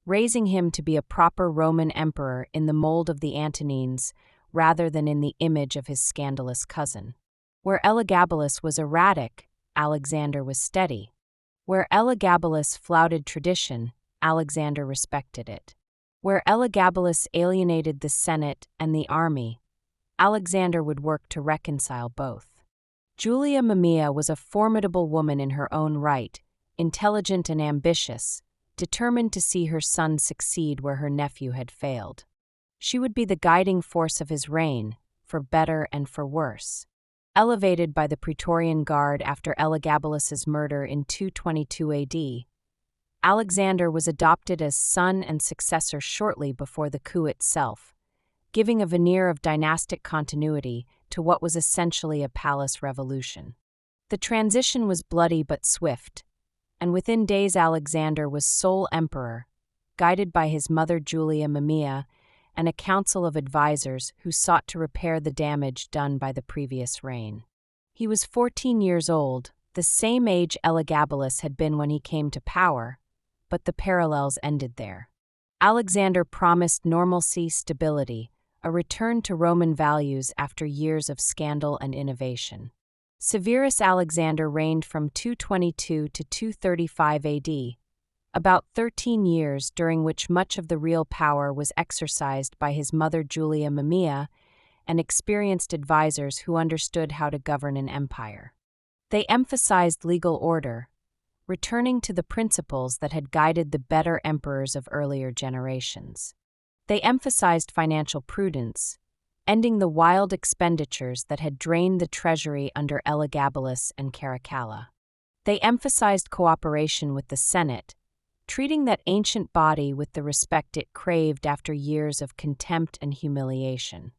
raising him to be a proper Roman emperor in the mold of the Antonines rather than in the image of his scandalous cousin. Where Elagabalus was erratic, Alexander was steady. Where Elagabalus flouted tradition, Alexander respected it. Where Elagabalus alienated the Senate and the army, Alexander would work to reconcile both. Julia Mamaea was a formidable woman in her own right, intelligent and ambitious, determined to see her son succeed where her nephew had failed. She would be the guiding force of his reign, for better and for worse. Elevated by the Praetorian Guard after Elagabalus's murder in 222 AD, Alexander was adopted as son and successor shortly before the coup itself, giving a veneer of dynastic continuity to what was essentially a palace revolution. The transition was bloody but swift, and within days Alexander was sole emperor, guided by his mother Julia Mamaea and a council of advisors who sought to repair the damage done by the previous reign. He was 14 years old, the same age Elagabalus had been when he came to power, but the parallels ended there. Alexander promised normalcy, stability, a return to Roman values after years of scandal and innovation. Severus Alexander reigned from 222 to 235 AD, about 13 years during which much of the real power was exercised by his mother Julia Mamaea and experienced advisors who understood how to govern an empire. They emphasized legal order, returning to the principles that had guided the better emperors of earlier generations. They emphasized financial prudence, ending the wild expenditures that had drained the treasury under Elagabalus and Caracalla. They emphasized cooperation with the Senate, treating that ancient body with the respect it craved after years of contempt and humiliation.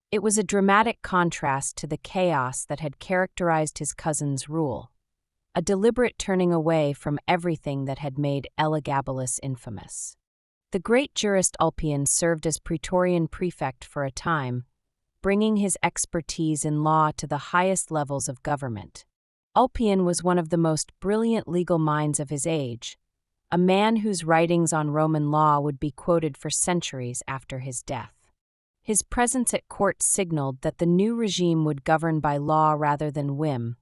It was a dramatic contrast to the chaos that had characterized his cousin's rule, a deliberate turning away from everything that had made Elagabalus infamous. The great jurist Ulpian served as Praetorian prefect for a time, bringing his expertise in law to the highest levels of government. Ulpian was one of the most brilliant legal minds of his age, a man whose writings on Roman law would be quoted for centuries after his death. His presence at court signaled that the new regime would govern by law rather than whim,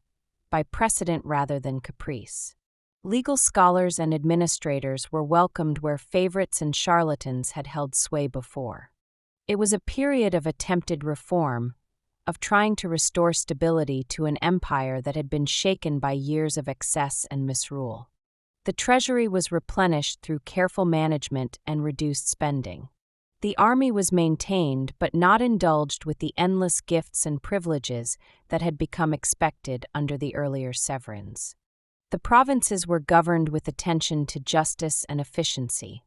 by precedent rather than caprice. Legal scholars and administrators were welcomed where favorites and charlatans had held sway before. It was a period of attempted reform, of trying to restore stability to an empire that had been shaken by years of excess and misrule. The treasury was replenished through careful management and reduced spending. The army was maintained but not indulged with the endless gifts and privileges that had become expected under the earlier sovereigns. The provinces were governed with attention to justice and efficiency.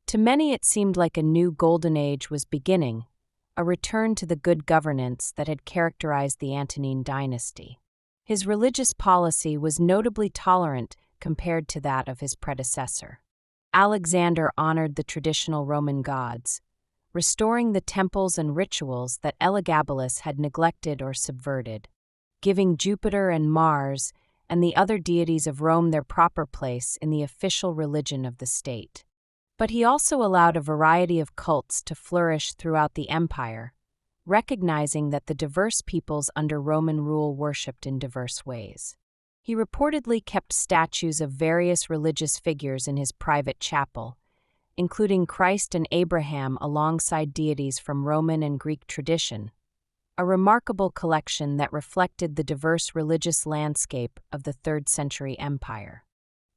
To many it seemed like a new golden age was beginning, a return to the good governance that had characterized the Antonine dynasty. His religious policy was notably tolerant compared to that of his predecessor. Alexander honored the traditional Roman gods, restoring the temples and rituals that Elagabalus had neglected or subverted, giving Jupiter and Mars and the other deities of Rome their proper place in the official religion of the state. But he also allowed a variety of cults to flourish throughout the empire, recognizing that the diverse peoples under Roman rule worshipped in diverse ways. He reportedly kept statues of various religious figures in his private chapel, including Christ and Abraham alongside deities from Roman and Greek tradition, a remarkable collection that reflected the diverse religious landscape of the 3rd century empire.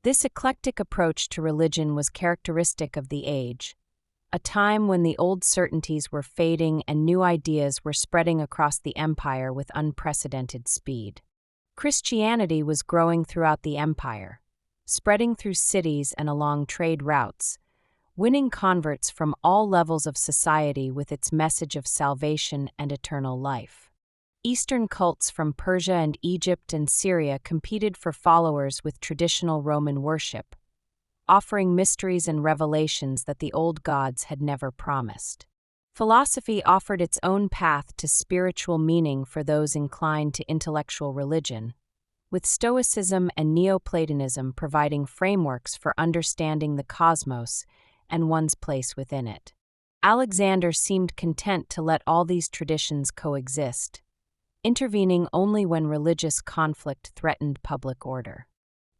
This eclectic approach to religion was characteristic of the age, a time when the old certainties were fading and new ideas were spreading across the empire with unprecedented speed. Christianity was growing throughout the empire, spreading through cities and along trade routes, winning converts from all levels of society with its message of salvation and eternal life. Eastern cults from Persia and Egypt and Syria competed for followers with traditional Roman worship, offering mysteries and revelations that the old gods had never promised. Philosophy offered its own path to spiritual meaning for those inclined to intellectual religion, with Stoicism and Neoplatonism providing frameworks for understanding the cosmos and one's place within it. Alexander seemed content to let all these traditions coexist, intervening only when religious conflict threatened public order.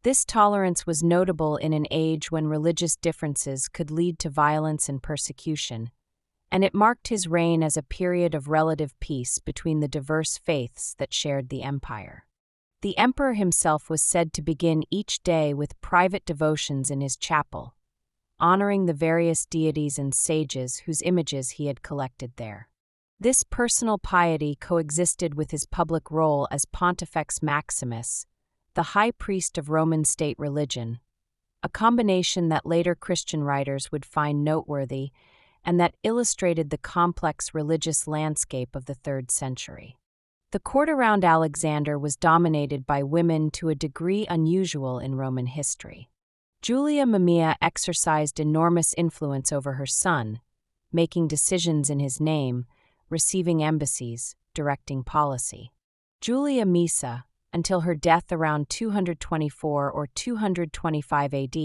This tolerance was notable in an age when religious differences could lead to violence and persecution, and it marked his reign as a period of relative peace between the diverse faiths that shared the empire. The emperor himself was said to begin each day with private devotions in his chapel, honoring the various deities and sages whose images he had collected there. This personal piety coexisted with his public role as Pontifex Maximus, the high priest of Roman state religion, a combination that later Christian writers would find noteworthy and that illustrated the complex religious landscape of the 3rd century. The court around Alexander was dominated by women to a degree unusual in Roman history. Julia Mamaea exercised enormous influence over her son, making decisions in his name, receiving embassies, directing policy. Julia Maesa, until her death around 224 or 225 AD,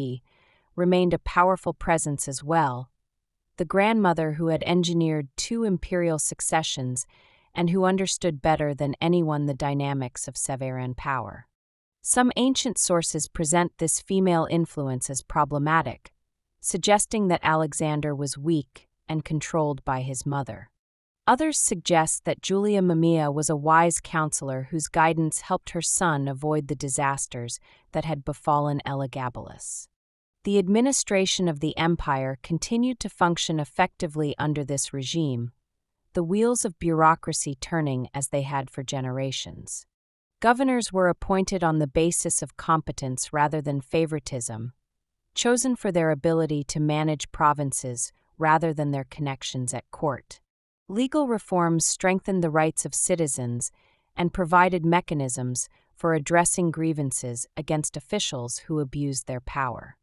remained a powerful presence as well, the grandmother who had engineered 2 imperial successions and who understood better than anyone the dynamics of sovereign power. Some ancient sources present this female influence as problematic, suggesting that Alexander was weak and controlled by his mother. Others suggest that Julia Mamaea was a wise counselor whose guidance helped her son avoid the disasters that had befallen Elagabalus. The administration of the empire continued to function effectively under this regime, the wheels of bureaucracy turning as they had for generations. Governors were appointed on the basis of competence rather than favoritism, chosen for their ability to manage provinces rather than their connections at court. Legal reforms strengthened the rights of citizens and provided mechanisms for addressing grievances against officials who abused their power.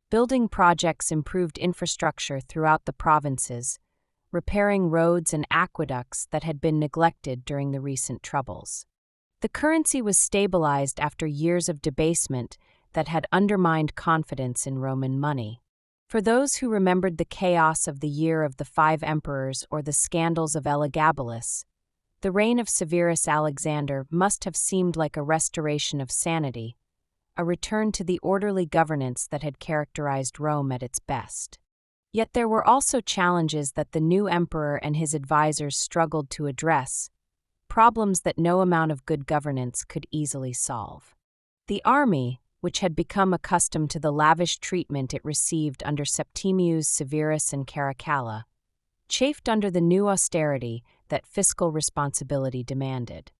Building projects improved infrastructure throughout the provinces, repairing roads and aqueducts that had been neglected during the recent troubles. The currency was stabilized after years of debasement that had undermined confidence in Roman money. For those who remembered the chaos of the Year of the 5 Emperors or the scandals of Elagabalus, the reign of Severus Alexander must have seemed like a restoration of sanity, a return to the orderly governance that had characterized Rome at its best. Yet there were also challenges that the new emperor and his advisors struggled to address, problems that no amount of good governance could easily solve. The army, which had become accustomed to the lavish treatment it received under Septimius Severus and Caracalla, chafed under the new austerity that fiscal responsibility demanded.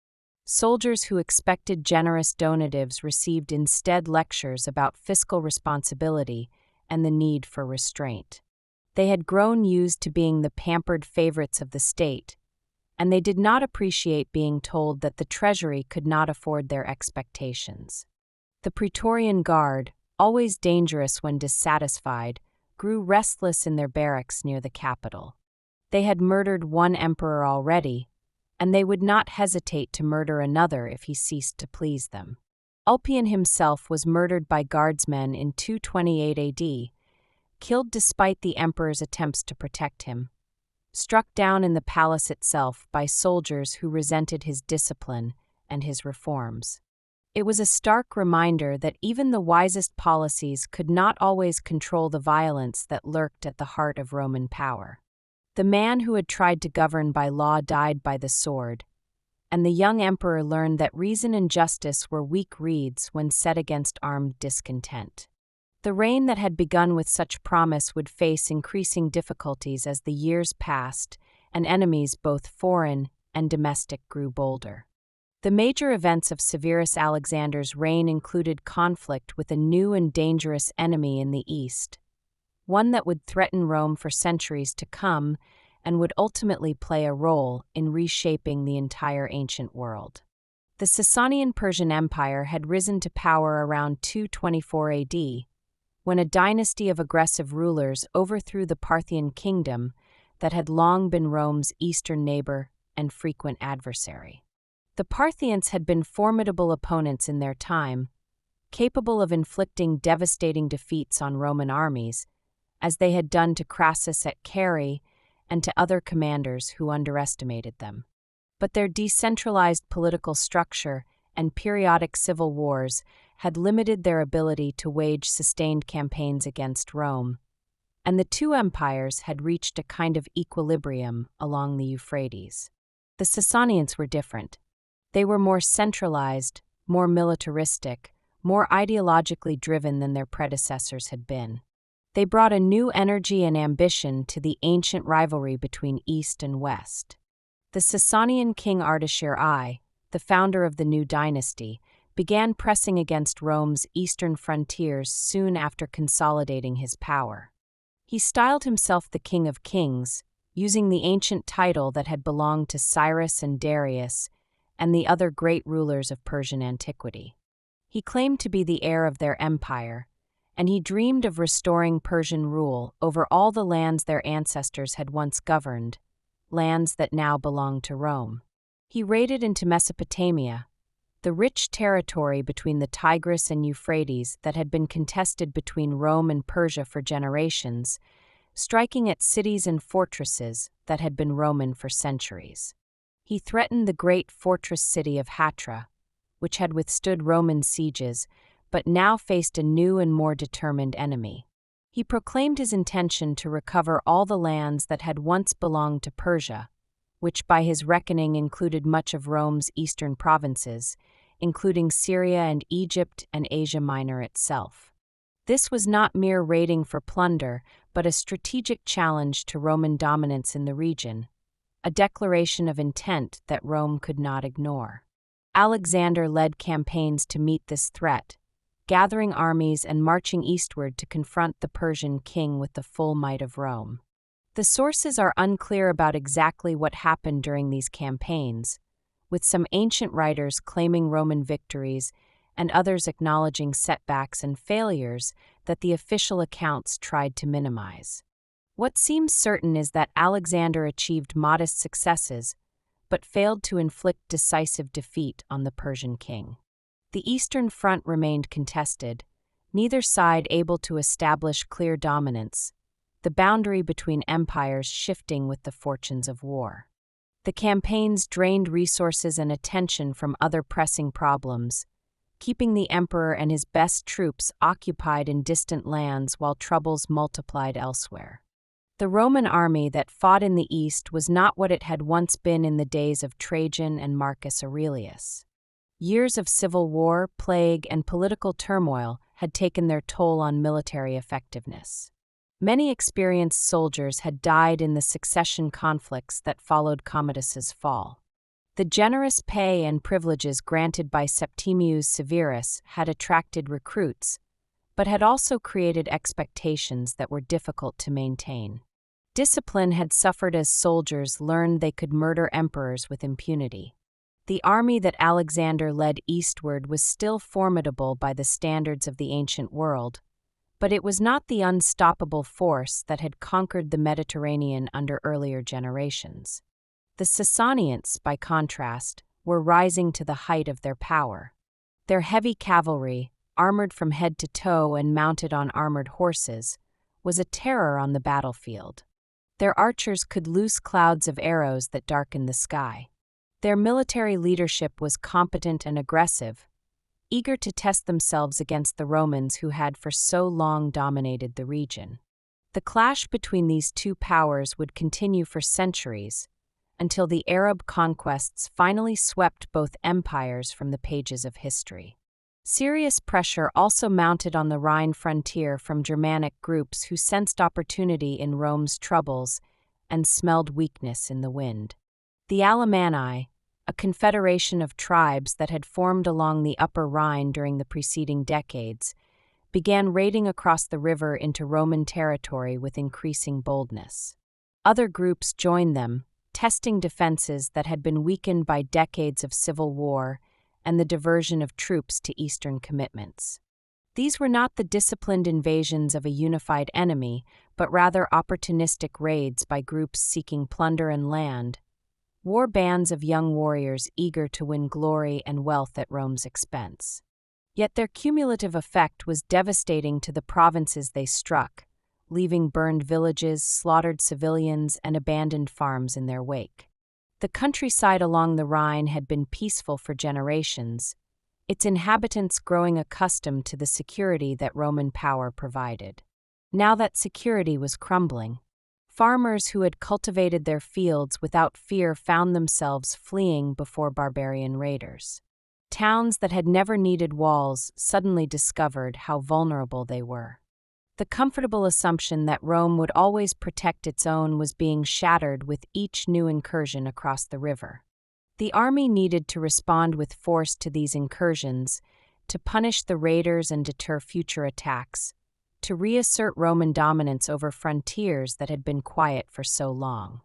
Soldiers who expected generous donatives received instead lectures about fiscal responsibility and the need for restraint. They had grown used to being the pampered favorites of the state, and they did not appreciate being told that the treasury could not afford their expectations. The Praetorian Guard, always dangerous when dissatisfied, grew restless in their barracks near the capital. They had murdered one emperor already, and they would not hesitate to murder another if he ceased to please them. Ulpian himself was murdered by guardsmen in 228 AD, killed despite the emperor's attempts to protect him, struck down in the palace itself by soldiers who resented his discipline and his reforms. It was a stark reminder that even the wisest policies could not always control the violence that lurked at the heart of Roman power. The man who had tried to govern by law died by the sword, and the young emperor learned that reason and justice were weak reeds when set against armed discontent. The reign that had begun with such promise would face increasing difficulties as the years passed and enemies both foreign and domestic grew bolder. The major events of Severus Alexander's reign included conflict with a new and dangerous enemy in the east, one that would threaten Rome for centuries to come and would ultimately play a role in reshaping the entire ancient world. The Sasanian Persian Empire had risen to power around 224 AD, when a dynasty of aggressive rulers overthrew the Parthian kingdom that had long been Rome's eastern neighbor and frequent adversary. The Parthians had been formidable opponents in their time, capable of inflicting devastating defeats on Roman armies, as they had done to Crassus at Carrhae and to other commanders who underestimated them. But their decentralized political structure and periodic civil wars had limited their ability to wage sustained campaigns against Rome, and the two empires had reached a kind of equilibrium along the Euphrates. The Sasanians were different. They were more centralized, more militaristic, more ideologically driven than their predecessors had been. They brought a new energy and ambition to the ancient rivalry between East and West. The Sasanian king Ardashir I, the founder of the new dynasty, began pressing against Rome's eastern frontiers soon after consolidating his power. He styled himself the King of Kings, using the ancient title that had belonged to Cyrus and Darius and the other great rulers of Persian antiquity. He claimed to be the heir of their empire, and he dreamed of restoring Persian rule over all the lands their ancestors had once governed, lands that now belonged to Rome. He raided into Mesopotamia, the rich territory between the Tigris and Euphrates that had been contested between Rome and Persia for generations, striking at cities and fortresses that had been Roman for centuries. He threatened the great fortress city of Hatra, which had withstood Roman sieges, but now faced a new and more determined enemy. He proclaimed his intention to recover all the lands that had once belonged to Persia, which by his reckoning included much of Rome's eastern provinces, including Syria and Egypt and Asia Minor itself. This was not mere raiding for plunder, but a strategic challenge to Roman dominance in the region, a declaration of intent that Rome could not ignore. Alexander led campaigns to meet this threat, gathering armies and marching eastward to confront the Persian king with the full might of Rome. The sources are unclear about exactly what happened during these campaigns, with some ancient writers claiming Roman victories and others acknowledging setbacks and failures that the official accounts tried to minimize. What seems certain is that Alexander achieved modest successes, but failed to inflict decisive defeat on the Persian king. The Eastern Front remained contested, neither side able to establish clear dominance, the boundary between empires shifting with the fortunes of war. The campaigns drained resources and attention from other pressing problems, keeping the emperor and his best troops occupied in distant lands while troubles multiplied elsewhere. The Roman army that fought in the east was not what it had once been in the days of Trajan and Marcus Aurelius. Years of civil war, plague, and political turmoil had taken their toll on military effectiveness. Many experienced soldiers had died in the succession conflicts that followed Commodus's fall. The generous pay and privileges granted by Septimius Severus had attracted recruits, but had also created expectations that were difficult to maintain. Discipline had suffered as soldiers learned they could murder emperors with impunity. The army that Alexander led eastward was still formidable by the standards of the ancient world, but it was not the unstoppable force that had conquered the Mediterranean under earlier generations. The Sasanians, by contrast, were rising to the height of their power. Their heavy cavalry, armored from head to toe and mounted on armored horses, was a terror on the battlefield. Their archers could loose clouds of arrows that darkened the sky. Their military leadership was competent and aggressive, eager to test themselves against the Romans who had for so long dominated the region. The clash between these two powers would continue for centuries, until the Arab conquests finally swept both empires from the pages of history. Serious pressure also mounted on the Rhine frontier from Germanic groups who sensed opportunity in Rome's troubles and smelled weakness in the wind. The Alemanni, a confederation of tribes that had formed along the Upper Rhine during the preceding decades, began raiding across the river into Roman territory with increasing boldness. Other groups joined them, testing defenses that had been weakened by decades of civil war and the diversion of troops to eastern commitments. These were not the disciplined invasions of a unified enemy, but rather opportunistic raids by groups seeking plunder and land, war bands of young warriors eager to win glory and wealth at Rome's expense. Yet their cumulative effect was devastating to the provinces they struck, leaving burned villages, slaughtered civilians, and abandoned farms in their wake. The countryside along the Rhine had been peaceful for generations, its inhabitants growing accustomed to the security that Roman power provided. Now that security was crumbling, farmers who had cultivated their fields without fear found themselves fleeing before barbarian raiders. Towns that had never needed walls suddenly discovered how vulnerable they were. The comfortable assumption that Rome would always protect its own was being shattered with each new incursion across the river. The army needed to respond with force to these incursions, to punish the raiders and deter future attacks, to reassert Roman dominance over frontiers that had been quiet for so long.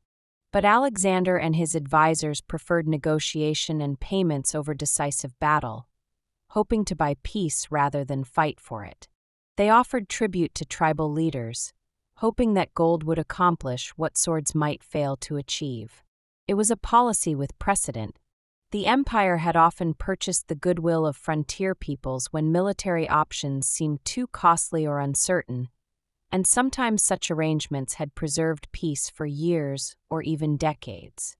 But Alexander and his advisors preferred negotiation and payments over decisive battle, hoping to buy peace rather than fight for it. They offered tribute to tribal leaders, hoping that gold would accomplish what swords might fail to achieve. It was a policy with precedent. The empire had often purchased the goodwill of frontier peoples when military options seemed too costly or uncertain, and sometimes such arrangements had preserved peace for years or even decades.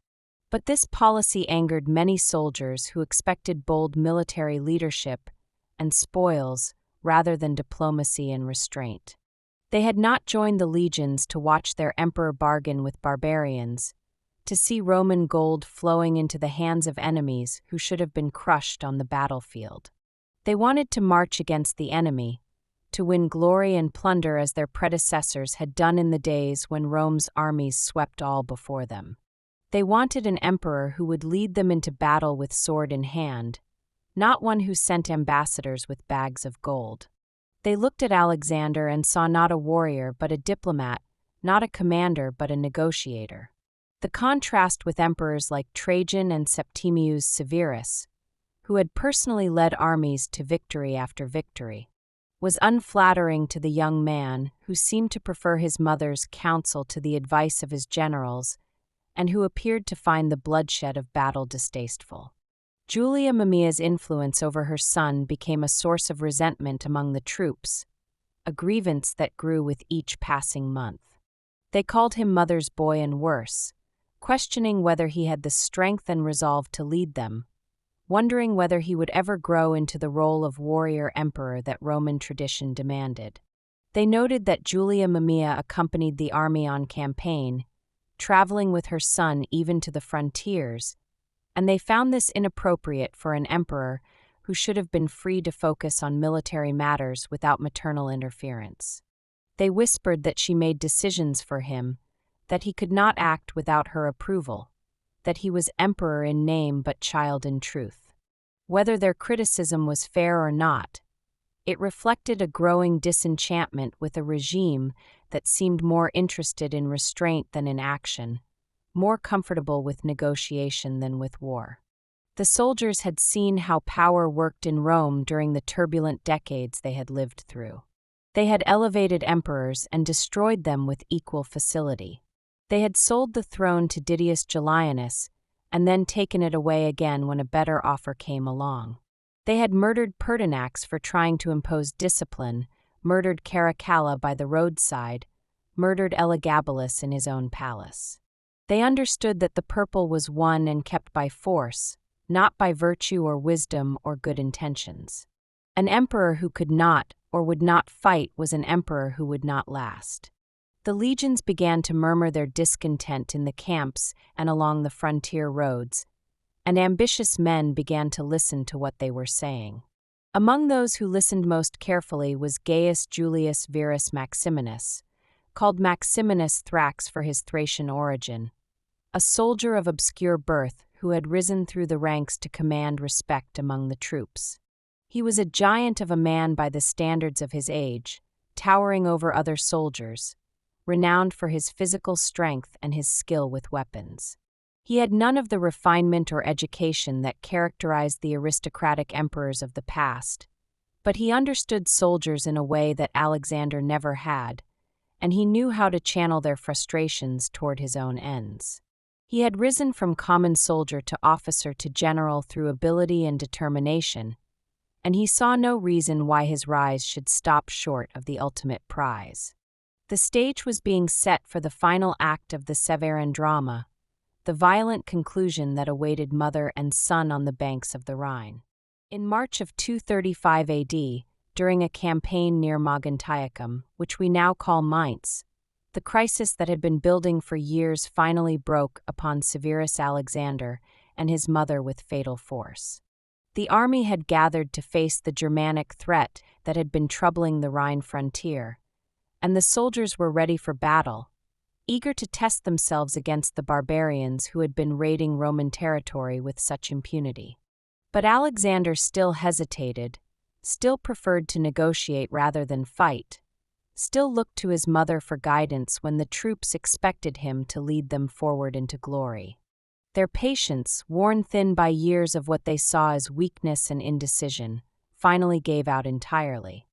But this policy angered many soldiers who expected bold military leadership and spoils rather than diplomacy and restraint. They had not joined the legions to watch their emperor bargain with barbarians, to see Roman gold flowing into the hands of enemies who should have been crushed on the battlefield. They wanted to march against the enemy, to win glory and plunder as their predecessors had done in the days when Rome's armies swept all before them. They wanted an emperor who would lead them into battle with sword in hand, not one who sent ambassadors with bags of gold. They looked at Alexander and saw not a warrior but a diplomat, not a commander but a negotiator. The contrast with emperors like Trajan and Septimius Severus, who had personally led armies to victory after victory, was unflattering to the young man who seemed to prefer his mother's counsel to the advice of his generals and who appeared to find the bloodshed of battle distasteful. Julia Mamaea's influence over her son became a source of resentment among the troops, a grievance that grew with each passing month. They called him mother's boy and worse, questioning whether he had the strength and resolve to lead them, wondering whether he would ever grow into the role of warrior emperor that Roman tradition demanded. They noted that Julia Mamaea accompanied the army on campaign, traveling with her son even to the frontiers, and they found this inappropriate for an emperor who should have been free to focus on military matters without maternal interference. They whispered that she made decisions for him, that he could not act without her approval, that he was emperor in name but child in truth. Whether their criticism was fair or not, it reflected a growing disenchantment with a regime that seemed more interested in restraint than in action, more comfortable with negotiation than with war. The soldiers had seen how power worked in Rome during the turbulent decades they had lived through. They had elevated emperors and destroyed them with equal facility. They had sold the throne to Didius Julianus and then taken it away again when a better offer came along. They had murdered Pertinax for trying to impose discipline, murdered Caracalla by the roadside, murdered Elagabalus in his own palace. They understood that the purple was won and kept by force, not by virtue or wisdom or good intentions. An emperor who could not or would not fight was an emperor who would not last. The legions began to murmur their discontent in the camps and along the frontier roads, and ambitious men began to listen to what they were saying. Among those who listened most carefully was Gaius Julius Verus Maximinus, called Maximinus Thrax for his Thracian origin, a soldier of obscure birth who had risen through the ranks to command respect among the troops. He was a giant of a man by the standards of his age, towering over other soldiers, renowned for his physical strength and his skill with weapons. He had none of the refinement or education that characterized the aristocratic emperors of the past, but he understood soldiers in a way that Alexander never had, and he knew how to channel their frustrations toward his own ends. He had risen from common soldier to officer to general through ability and determination, and he saw no reason why his rise should stop short of the ultimate prize. The stage was being set for the final act of the Severan drama, the violent conclusion that awaited mother and son on the banks of the Rhine. In March of 235 AD, during a campaign near Mogontiacum, which we now call Mainz, the crisis that had been building for years finally broke upon Severus Alexander and his mother with fatal force. The army had gathered to face the Germanic threat that had been troubling the Rhine frontier, and the soldiers were ready for battle, eager to test themselves against the barbarians who had been raiding Roman territory with such impunity. But Alexander still hesitated, still preferred to negotiate rather than fight, still looked to his mother for guidance when the troops expected him to lead them forward into glory. Their patience, worn thin by years of what they saw as weakness and indecision, finally gave out entirely.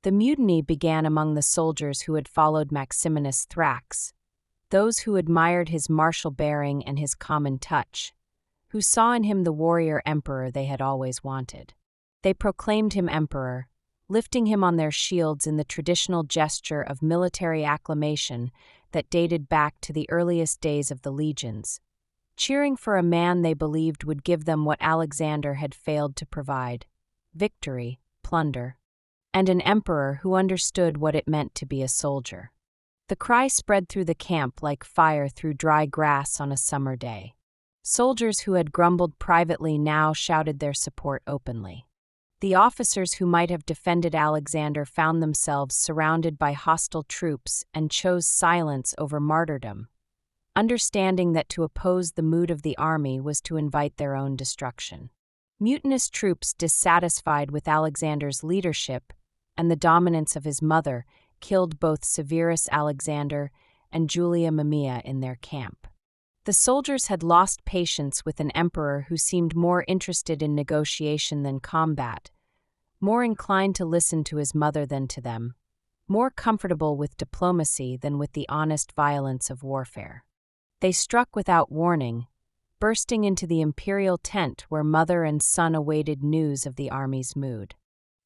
The mutiny began among the soldiers who had followed Maximinus Thrax, those who admired his martial bearing and his common touch, who saw in him the warrior emperor they had always wanted. They proclaimed him emperor, lifting him on their shields in the traditional gesture of military acclamation that dated back to the earliest days of the legions, cheering for a man they believed would give them what Alexander had failed to provide: victory, plunder, and an emperor who understood what it meant to be a soldier. The cry spread through the camp like fire through dry grass on a summer day. Soldiers who had grumbled privately now shouted their support openly. The officers who might have defended Alexander found themselves surrounded by hostile troops and chose silence over martyrdom, understanding that to oppose the mood of the army was to invite their own destruction. Mutinous troops dissatisfied with Alexander's leadership and the dominance of his mother killed both Severus Alexander and Julia Mamaea in their camp. The soldiers had lost patience with an emperor who seemed more interested in negotiation than combat, more inclined to listen to his mother than to them, more comfortable with diplomacy than with the honest violence of warfare. They struck without warning, bursting into the imperial tent where mother and son awaited news of the army's mood.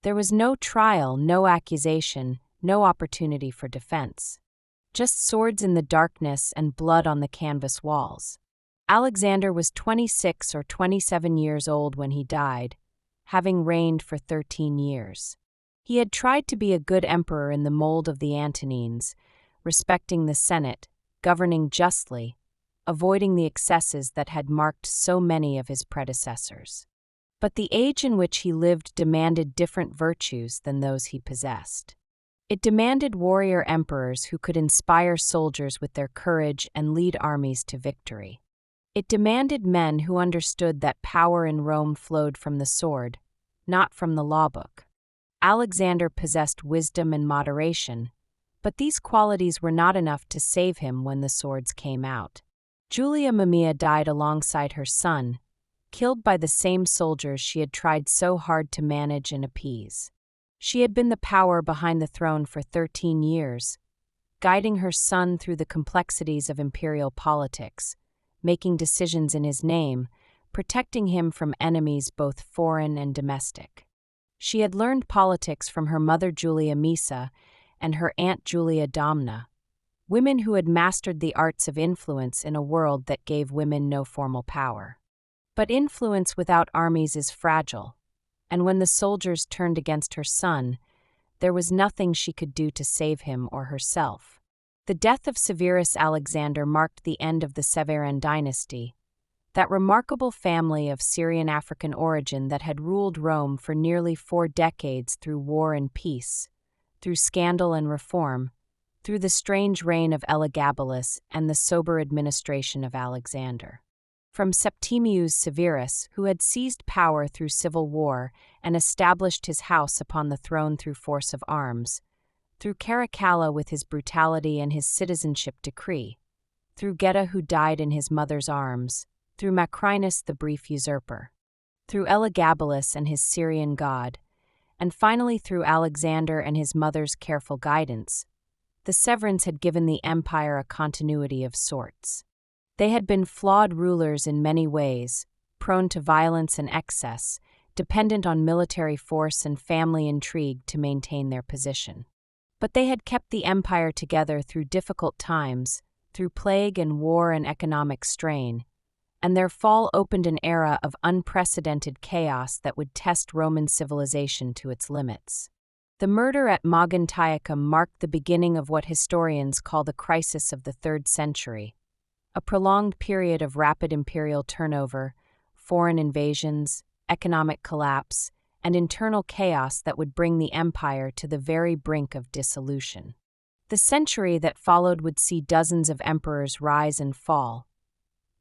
There was no trial, no accusation, no opportunity for defense. Just swords in the darkness and blood on the canvas walls. Alexander was 26 or 27 years old when he died, having reigned for 13 years. He had tried to be a good emperor in the mold of the Antonines, respecting the Senate, governing justly, avoiding the excesses that had marked so many of his predecessors. But the age in which he lived demanded different virtues than those he possessed. It demanded warrior emperors who could inspire soldiers with their courage and lead armies to victory. It demanded men who understood that power in Rome flowed from the sword, not from the lawbook. Alexander possessed wisdom and moderation, but these qualities were not enough to save him when the swords came out. Julia Mamaea died alongside her son, killed by the same soldiers she had tried so hard to manage and appease. She had been the power behind the throne for 13 years, guiding her son through the complexities of imperial politics, making decisions in his name, protecting him from enemies both foreign and domestic. She had learned politics from her mother Julia Maesa and her aunt Julia Domna, women who had mastered the arts of influence in a world that gave women no formal power. But influence without armies is fragile, and when the soldiers turned against her son, there was nothing she could do to save him or herself. The death of Severus Alexander marked the end of the Severan dynasty, that remarkable family of Syrian-African origin that had ruled Rome for nearly 4 decades through war and peace, through scandal and reform, through the strange reign of Elagabalus and the sober administration of Alexander. From Septimius Severus, who had seized power through civil war and established his house upon the throne through force of arms, through Caracalla with his brutality and his citizenship decree, through Geta who died in his mother's arms, through Macrinus the brief usurper, through Elagabalus and his Syrian god, and finally through Alexander and his mother's careful guidance, the Severans had given the empire a continuity of sorts. They had been flawed rulers in many ways, prone to violence and excess, dependent on military force and family intrigue to maintain their position. But they had kept the empire together through difficult times, through plague and war and economic strain, and their fall opened an era of unprecedented chaos that would test Roman civilization to its limits. The murder at Mogontiacum marked the beginning of what historians call the crisis of the 3rd century, a prolonged period of rapid imperial turnover, foreign invasions, economic collapse, and internal chaos that would bring the empire to the very brink of dissolution. The century that followed would see dozens of emperors rise and fall,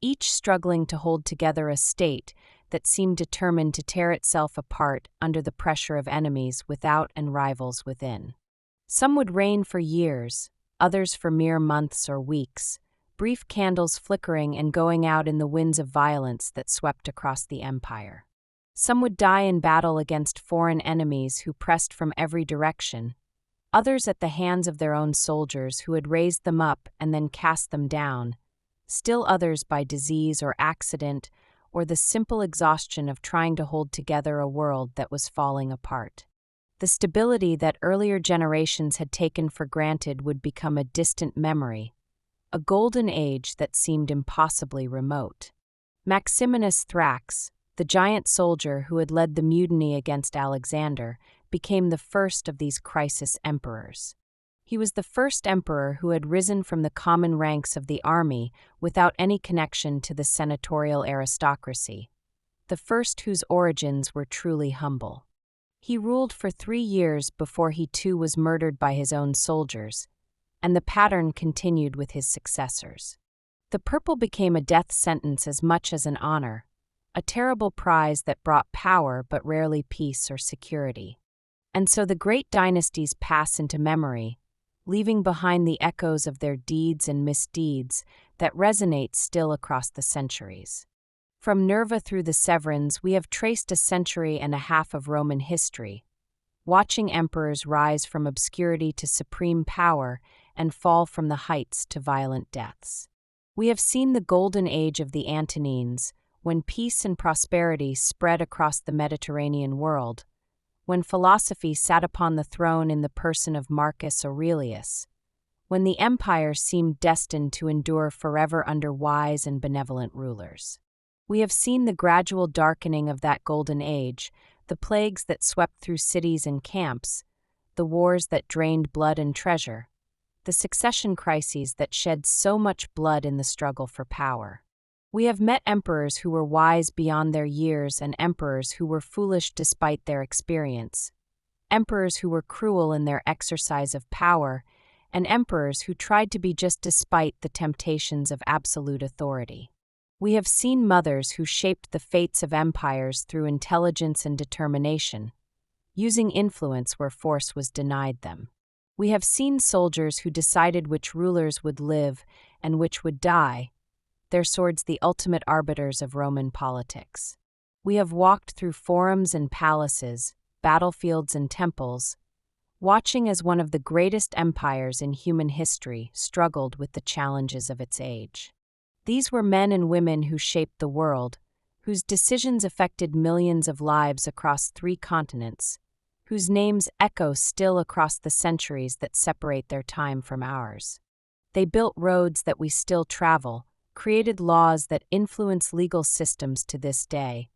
each struggling to hold together a state that seemed determined to tear itself apart under the pressure of enemies without and rivals within. Some would reign for years, others for mere months or weeks, brief candles flickering and going out in the winds of violence that swept across the empire. Some would die in battle against foreign enemies who pressed from every direction, others at the hands of their own soldiers who had raised them up and then cast them down, still others by disease or accident or the simple exhaustion of trying to hold together a world that was falling apart. The stability that earlier generations had taken for granted would become a distant memory, a golden age that seemed impossibly remote. Maximinus Thrax, the giant soldier who had led the mutiny against Alexander, became the first of these crisis emperors. He was the first emperor who had risen from the common ranks of the army without any connection to the senatorial aristocracy, the first whose origins were truly humble. He ruled for 3 years before he too was murdered by his own soldiers, and the pattern continued with his successors. The purple became a death sentence as much as an honor, a terrible prize that brought power but rarely peace or security. And so the great dynasties pass into memory, leaving behind the echoes of their deeds and misdeeds that resonate still across the centuries. From Nerva through the Severans, we have traced a century and a half of Roman history, watching emperors rise from obscurity to supreme power and fall from the heights to violent deaths. We have seen the golden age of the Antonines, when peace and prosperity spread across the Mediterranean world, when philosophy sat upon the throne in the person of Marcus Aurelius, when the empire seemed destined to endure forever under wise and benevolent rulers. We have seen the gradual darkening of that golden age, the plagues that swept through cities and camps, the wars that drained blood and treasure, the succession crises that shed so much blood in the struggle for power. We have met emperors who were wise beyond their years and emperors who were foolish despite their experience, emperors who were cruel in their exercise of power, and emperors who tried to be just despite the temptations of absolute authority. We have seen mothers who shaped the fates of empires through intelligence and determination, using influence where force was denied them. We have seen soldiers who decided which rulers would live and which would die, their swords the ultimate arbiters of Roman politics. We have walked through forums and palaces, battlefields and temples, watching as one of the greatest empires in human history struggled with the challenges of its age. These were men and women who shaped the world, whose decisions affected millions of lives across 3 continents, whose names echo still across the centuries that separate their time from ours. They built roads that we still travel, created laws that influence legal systems to this day,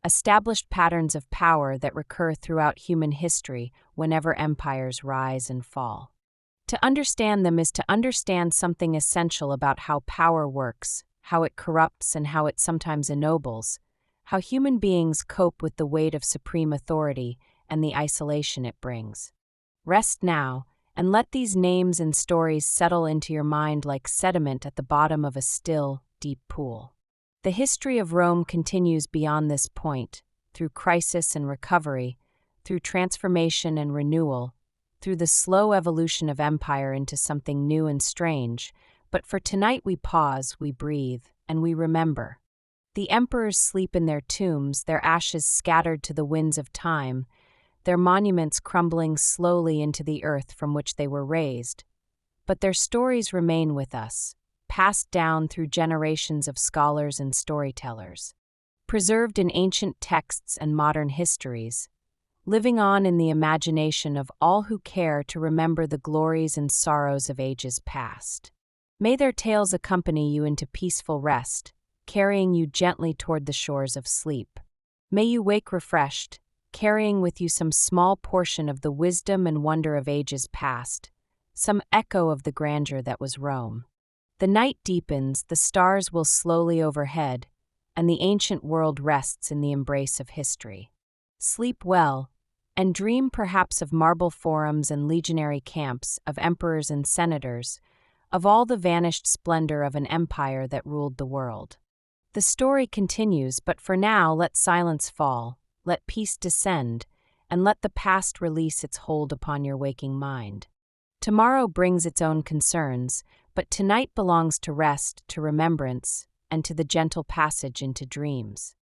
established patterns of power that recur throughout human history whenever empires rise and fall. To understand them is to understand something essential about how power works, how it corrupts and how it sometimes ennobles, how human beings cope with the weight of supreme authority and the isolation it brings. Rest now, and let these names and stories settle into your mind like sediment at the bottom of a still, deep pool. The history of Rome continues beyond this point, through crisis and recovery, through transformation and renewal, through the slow evolution of empire into something new and strange. But for tonight we pause, we breathe, and we remember. The emperors sleep in their tombs, their ashes scattered to the winds of time, their monuments crumbling slowly into the earth from which they were raised. But their stories remain with us, passed down through generations of scholars and storytellers, preserved in ancient texts and modern histories, living on in the imagination of all who care to remember the glories and sorrows of ages past. May their tales accompany you into peaceful rest, carrying you gently toward the shores of sleep. May you wake refreshed, carrying with you some small portion of the wisdom and wonder of ages past, some echo of the grandeur that was Rome. The night deepens, the stars will slowly overhead, and the ancient world rests in the embrace of history. Sleep well, and dream perhaps of marble forums and legionary camps, of emperors and senators, of all the vanished splendor of an empire that ruled the world. The story continues, but for now let silence fall, let peace descend, and let the past release its hold upon your waking mind. Tomorrow brings its own concerns, but tonight belongs to rest, to remembrance, and to the gentle passage into dreams.